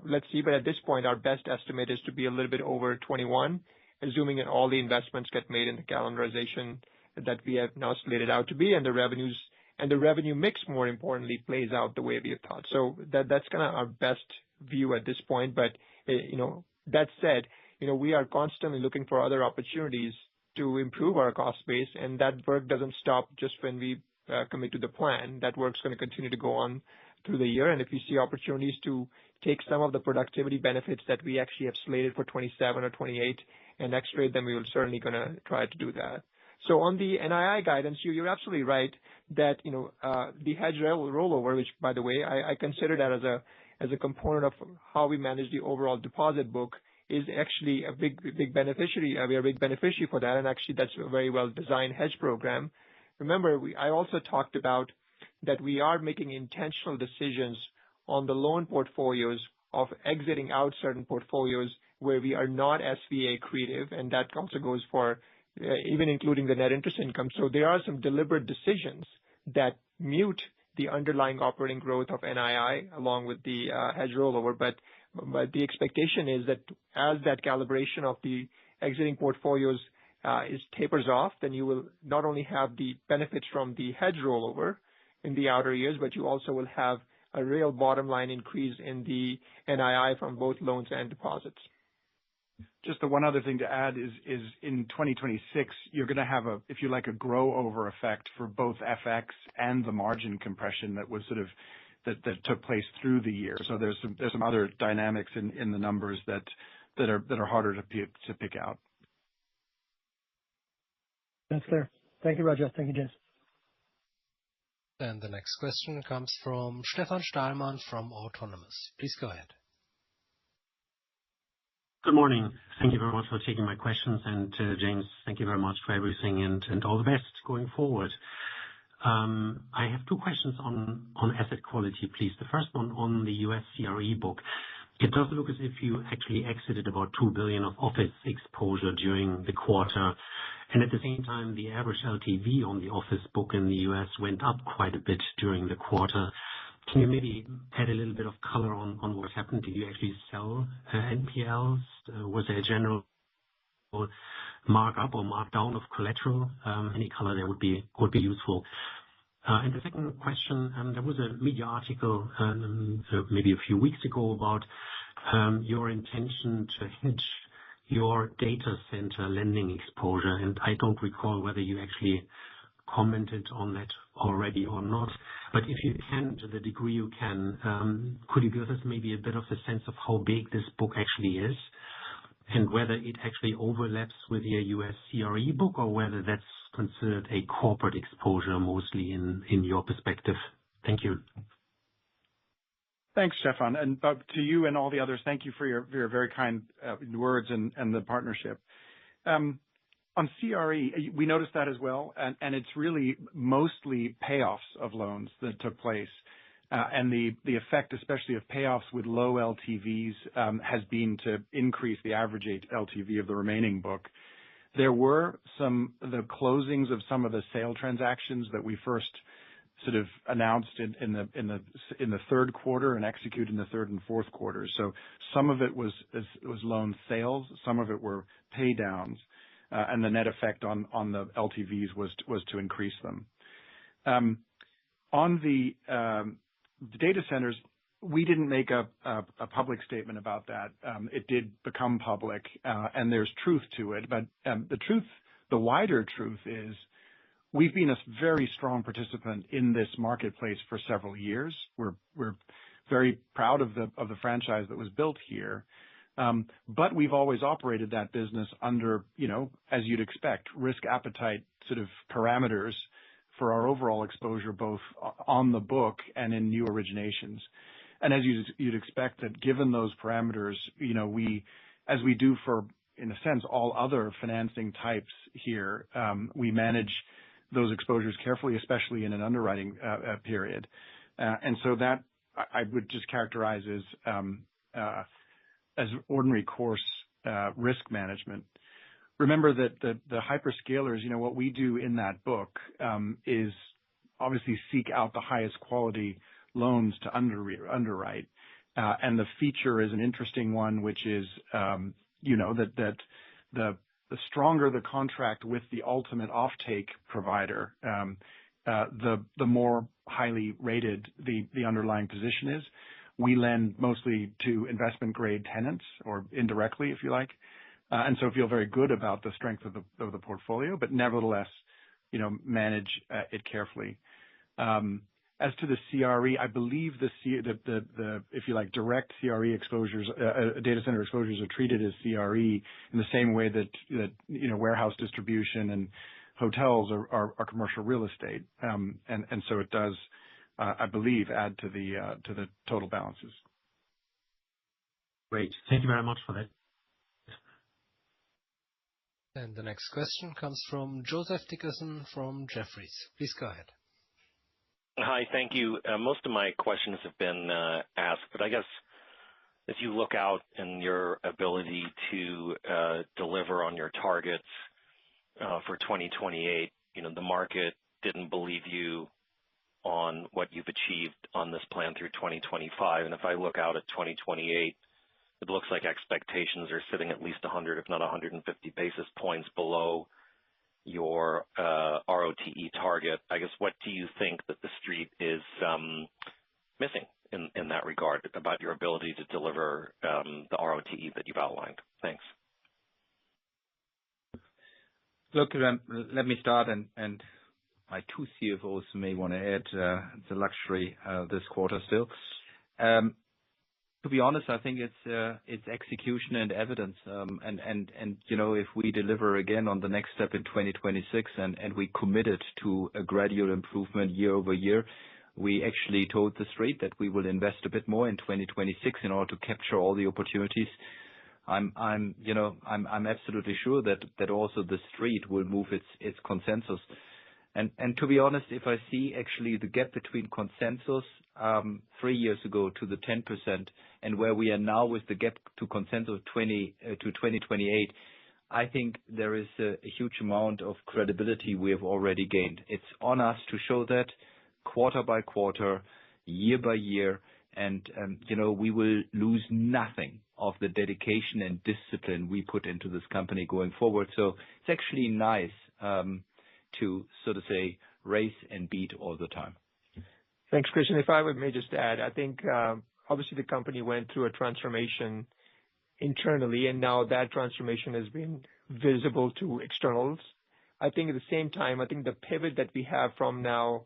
let's see. But at this point, our best estimate is to be a little bit over 21, assuming that all the investments get made in the calendarization that we have now slated out to be, and the revenues and the revenue mix, more importantly, plays out the way we have thought. So that's kind of our best view at this point. But that said, we are constantly looking for other opportunities to improve our cost base, and that work doesn't stop just when we commit to the plan. That work's going to continue to go on through the year. And if we see opportunities to take some of the productivity benefits that we actually have slated for 27 or 28 and extrade them, we will certainly going to try to do that. So on the NII guidance, you're absolutely right that the hedge rollover, which by the way I consider that as a component of how we manage the overall deposit book, is actually a big beneficiary. We are a big beneficiary for that, and actually that's a very well designed hedge program. Remember, I also talked about that we are making intentional decisions on the loan portfolios of exiting out certain portfolios where we are not SVA accretive, and that also goes for even including the net interest income. So there are some deliberate decisions that mute the underlying operating growth of NII along with the hedge rollover. But the expectation is that as that calibration of the exiting portfolios tapers off, then you will not only have the benefits from the hedge rollover in the outer years, but you also will have a real bottom line increase in the NII from both loans and deposits. Just the one other thing to add is in 2026, you're going to have if you like, a grow over effect for both FX and the margin compression that was that took place through the year. So there's some other dynamics in the numbers that are harder to pick out. That's clear. Thank you, Raja. Thank you, James. And the next question comes from Stefan Stahlmann from Autonomous. Please go ahead. Good morning. Thank you very much for taking my questions. And James, thank you very much for everything and all the best going forward. I have two questions on asset quality, please. The first one on the US CRE book. It does look as if you actually exited about 2 billion of office exposure during the quarter. And at the same time, the average LTV on the office book in the US went up quite a bit during the quarter. Can you maybe add a little bit of color on what happened? Did you actually sell NPLs? Was there a general markup or markdown of collateral? Any color there would be useful. And the second question, there was a media article maybe a few weeks ago about your intention to hedge your data center lending exposure, and I don't recall whether you actually commented on that already or not. But if you can, to the degree you can, could you give us maybe a bit of a sense of how big this book actually is, and whether it actually overlaps with your US CRE book, or whether that's considered a corporate exposure mostly in your perspective? Thank you. Thanks, Stefan. And to you and all the others, thank you for your very kind words and the partnership. On CRE, we noticed that as well, and it's really mostly payoffs of loans that took place. And the effect, especially of payoffs with low LTVs, has been to increase the average LTV of the remaining book. There were the closings of some of the sale transactions that we first sort of announced in the third quarter and executed in the third and fourth quarters. So some of it was loan sales, some of it were pay downs, and the net effect on the LTVs was to increase them. On the data centers, we didn't make a public statement about that. It did become public, and there's truth to it. But the wider truth is, we've been a very strong participant in this marketplace for several years. We're very proud of the franchise that was built here. But we've always operated that business under, as you'd expect, risk appetite sort of parameters for our overall exposure, both on the book and in new originations. And as you'd expect, that given those parameters, as we do for, in a sense, all other financing types here, we manage those exposures carefully, especially in an underwriting period. And so that I would just characterize as ordinary course risk management. Remember that the hyperscalers, what we do in that book is obviously seek out the highest quality loans to underwrite. And the feature is an interesting one, which is, that the stronger the contract with the ultimate offtake provider, the more highly rated the underlying position is. We lend mostly to investment grade tenants, or indirectly, if you like, and so feel very good about the strength of the portfolio, but nevertheless, manage it carefully. As to the CRE, I believe the if you like, direct CRE exposures, data center exposures are treated as CRE in the same way that warehouse distribution and hotels are commercial real estate, and so it does, I believe, add to the total balances. Great, thank you very much for that. And the next question comes from Joseph Dickerson from Jefferies. Please go ahead. Hi, thank you. Most of my questions have been asked, but I guess as you look out in your ability to deliver on your targets for 2028, the market didn't believe you on what you've achieved on this plan through 2025. And if I look out at 2028, it looks like expectations are sitting at least 100, if not 150 basis points below your ROTE target. I guess, what do you think that the street is missing in that regard about your ability to deliver the ROTE that you've outlined? Thanks. Look, let me start, and my two CFOs may want to add the luxury this quarter still. To be honest, I think it's execution and evidence. And if we deliver again on the next step in 2026, and we committed to a gradual improvement year over year, we actually told the street that we will invest a bit more in 2026 in order to capture all the opportunities. I'm absolutely sure that also the street will move its consensus. And to be honest, if I see actually the gap between consensus 3 years ago to the 10%, and where we are now with the gap to consensus to 2028, I think there is a huge amount of credibility we have already gained. It's on us to show that quarter by quarter, year by year. And, we will lose nothing of the dedication and discipline we put into this company going forward. So it's actually nice to sort of say race and beat all the time. Thanks, Christian. If I may just add, I think obviously the company went through a transformation internally, and now that transformation has been visible to externals. I think at the same time, I think the pivot that we have from now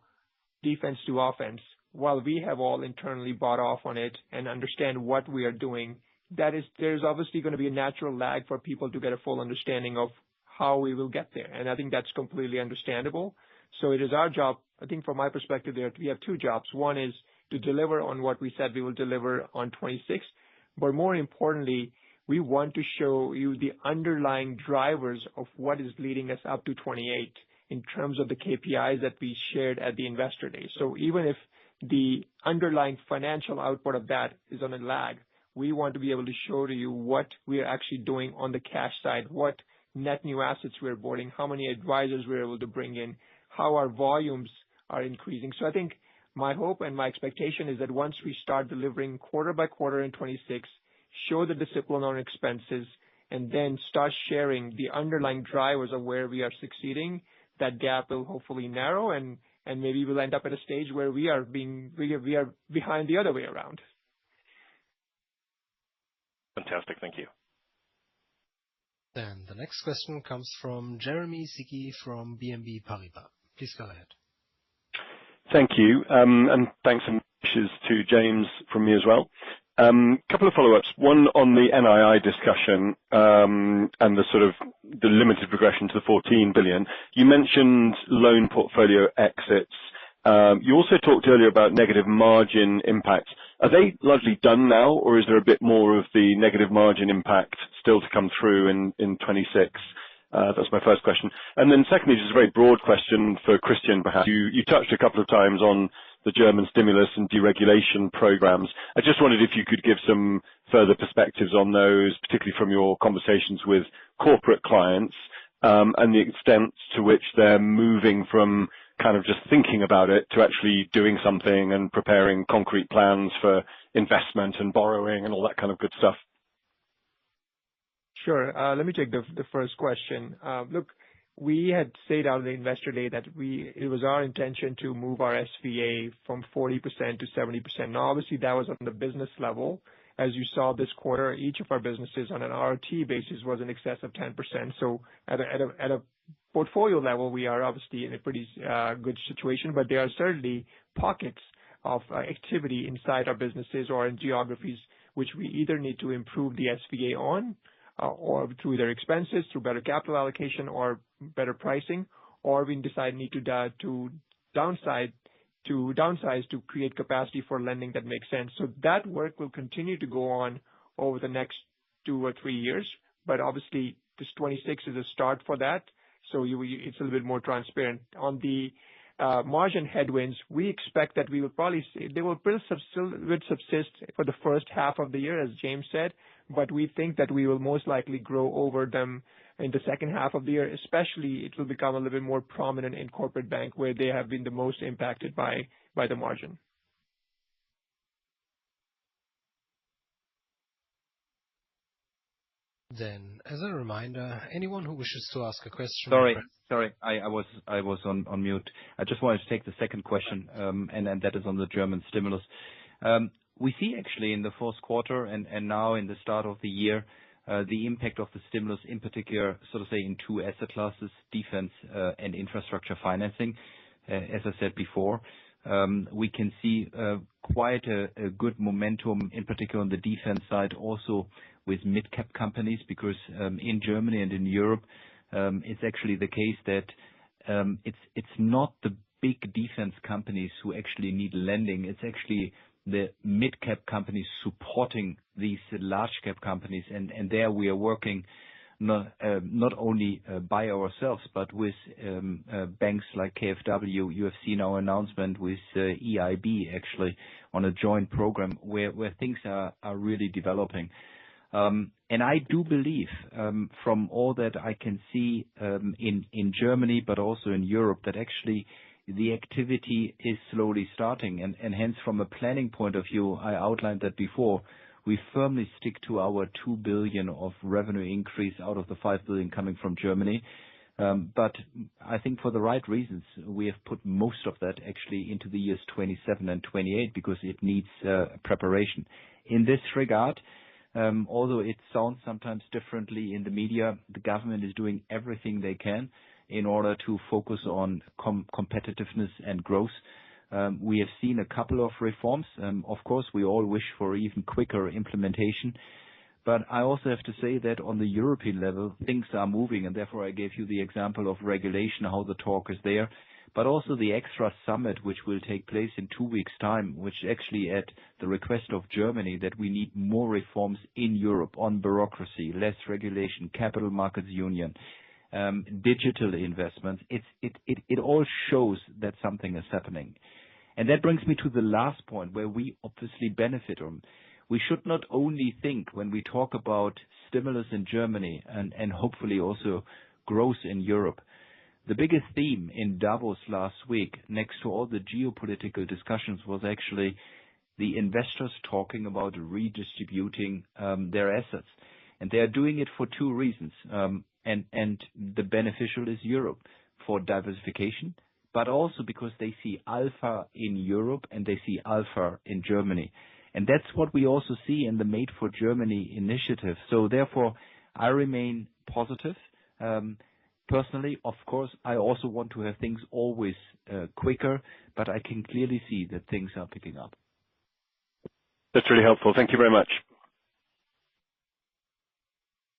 defense to offense, while we have all internally bought off on it and understand what we are doing, there's obviously going to be a natural lag for people to get a full understanding of how we will get there. And I think that's completely understandable. So it is our job, I think from my perspective there, we have two jobs. One is to deliver on what we said we will deliver on 26, but more importantly, we want to show you the underlying drivers of what is leading us up to 28 in terms of the KPIs that we shared at the Investor Day. So even if the underlying financial output of that is on a lag, we want to be able to show to you what we are actually doing on the cash side, what net new assets we're boarding, how many advisors we're able to bring in, how our volumes are increasing. So I think my hope and my expectation is that once we start delivering quarter by quarter in 26, show the discipline on expenses, and then start sharing the underlying drivers of where we are succeeding, that gap will hopefully narrow, and maybe we'll end up at a stage where we are behind the other way around. Fantastic. Thank you. Then the next question comes from Jeremy Sigee from BNP Paribas. Please go ahead. Thank you. And thanks and wishes to James from me as well. Couple of follow-ups. One on the NII discussion, and the limited progression to the 14 billion. You mentioned loan portfolio exits. You also talked earlier about negative margin impacts. Are they largely done now, or is there a bit more of the negative margin impact still to come through in 26? That's my first question. And then secondly, just a very broad question for Christian, perhaps. You touched a couple of times on the German stimulus and deregulation programs. I just wondered if you could give some further perspectives on those, particularly from your conversations with corporate clients, and the extent to which they're moving from kind of just thinking about it to actually doing something and preparing concrete plans for investment and borrowing and all that kind of good stuff. Sure. Let me take the first question. Look, we had said on the Investor Day that it was our intention to move our SVA from 40% to 70%. Now, obviously, that was on the business level. As you saw this quarter, each of our businesses on an ROT basis was in excess of 10%. So at a portfolio level, we are obviously in a pretty good situation, but there are certainly pockets of activity inside our businesses or in geographies which we either need to improve the SVA on, or through their expenses, through better capital allocation or better pricing, or we need to downsize to create capacity for lending that makes sense. So that work will continue to go on over the next 2 or 3 years, but obviously this 26 is a start for that. So it's a little bit more transparent. On the margin headwinds, we expect that we will probably see they will subsist for the first half of the year, as James said, but we think that we will most likely grow over them in the second half of the year. Especially, it will become a little bit more prominent in corporate bank, where they have been the most impacted by the margin. Then, as a reminder, anyone who wishes to ask a question. Sorry, I was on mute. I just wanted to take the second question, and that is on the German stimulus. We see actually in the fourth quarter and now in the start of the year, the impact of the stimulus, in particular, so to say, in 2 asset classes, defense and infrastructure financing. As I said before, we can see quite a good momentum, in particular on the defense side, also with mid-cap companies, because in Germany and in Europe, it's actually the case that it's not the big defense companies who actually need lending. It's actually the mid-cap companies supporting these large-cap companies, and there we are working not only by ourselves, but with banks like KfW. You have seen our announcement with EIB actually on a joint program where things are really developing. And I do believe, from all that I can see in Germany, but also in Europe, that actually the activity is slowly starting. And hence, from a planning point of view, I outlined that before, we firmly stick to our 2 billion of revenue increase out of the 5 billion coming from Germany. But I think for the right reasons, we have put most of that actually into the years 27 and 28 because it needs preparation. In this regard, although it sounds sometimes differently in the media, the government is doing everything they can in order to focus on competitiveness and growth. We have seen a couple of reforms. Of course, we all wish for even quicker implementation. But I also have to say that on the European level, things are moving, and therefore I gave you the example of regulation, how the talk is there, but also the extra summit, which will take place in 2 weeks' time, which actually at the request of Germany, that we need more reforms in Europe on bureaucracy, less regulation, capital markets union, digital investments. It all shows that something is happening. And that brings me to the last point where we obviously benefit from. We should not only think when we talk about stimulus in Germany and hopefully also growth in Europe. The biggest theme in Davos last week, next to all the geopolitical discussions, was actually the investors talking about redistributing their assets. And they are doing it for two reasons. And the beneficial is Europe for diversification, but also because they see alpha in Europe and they see alpha in Germany. And that's what we also see in the Made for Germany initiative. So therefore, I remain positive. Personally, of course, I also want to have things always quicker, but I can clearly see that things are picking up. That's really helpful. Thank you very much.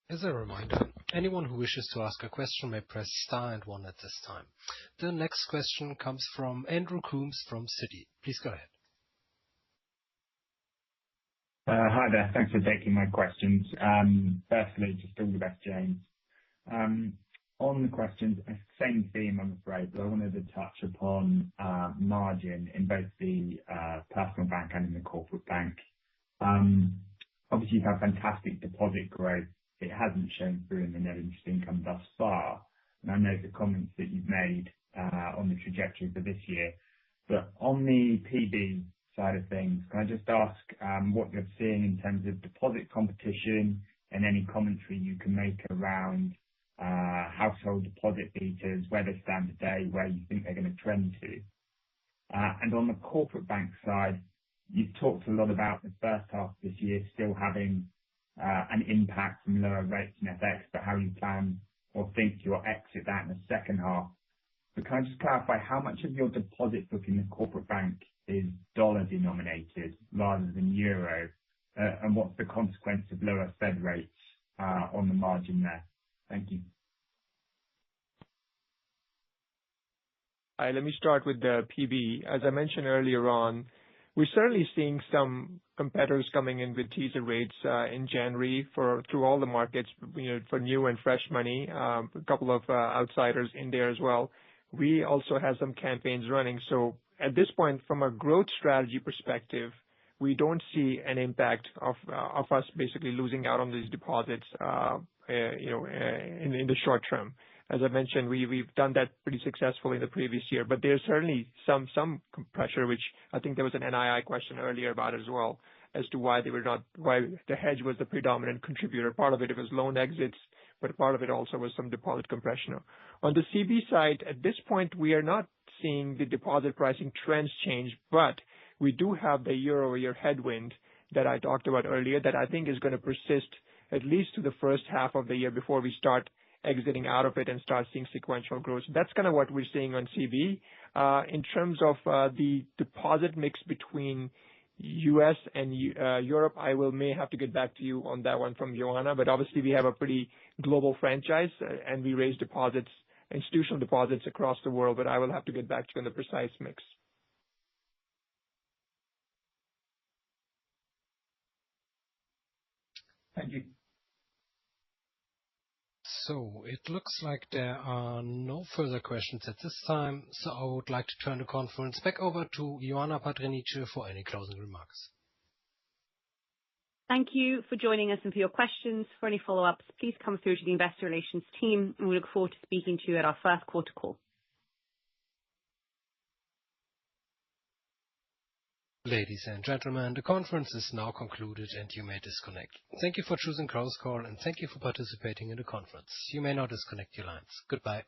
As a reminder, anyone who wishes to ask a question may press star and one at this time. The next question comes from Andrew Coombs from Citi. Please go ahead. Hi there. Thanks for taking my questions. Firstly, just all the best, James. On the questions, same theme, I'm afraid, but I wanted to touch upon margin in both the personal bank and in the corporate bank. Obviously, you've had fantastic deposit growth. It hasn't shown through in the net interest income thus far. And I know the comments that you've made on the trajectory for this year. But on the PB side of things, can I just ask what you're seeing in terms of deposit competition and any commentary you can make around household deposit betas, where they stand today, where you think they're going to trend to? And on the corporate bank side, you've talked a lot about the first half of this year still having an impact from lower rates and FX, but how you plan or think you'll exit that in the second half. But can I just clarify how much of your deposit book in the corporate bank is dollar denominated rather than euro? And what's the consequence of lower Fed rates on the margin there? Thank you. Hi, let me start with the PB. As I mentioned earlier on, we're certainly seeing some competitors coming in with teaser rates in January through all the markets, for new and fresh money. A couple of outsiders in there as well. We also have some campaigns running. So at this point, from a growth strategy perspective, we don't see an impact of us basically losing out on these deposits, in the short term. As I mentioned, we've done that pretty successfully in the previous year, but there's certainly some pressure, which I think there was an NII question earlier about as well, as to why the hedge was the predominant contributor. Part of it was loan exits, but part of it also was some deposit compression. On the CB side, at this point, we are not seeing the deposit pricing trends change, but we do have the year-over-year headwind that I talked about earlier that I think is going to persist at least to the first half of the year before we start exiting out of it and start seeing sequential growth. That's kind of what we're seeing on CB. In terms of the deposit mix between U.S. and Europe, may have to get back to you on that one from Joanna, but obviously we have a pretty global franchise and we raise deposits, institutional deposits across the world, but I will have to get back to you on the precise mix. Thank you. So it looks like there are no further questions at this time, so I would like to turn the conference back over to Ioana Patriniche for any closing remarks. Thank you for joining us and for your questions. For any follow-ups, please come through to the Investor Relations team, and we look forward to speaking to you at our first quarter call. Ladies and gentlemen, the conference is now concluded and you may disconnect. Thank you for choosing Chorus Call and thank you for participating in the conference. You may now disconnect your lines. Goodbye.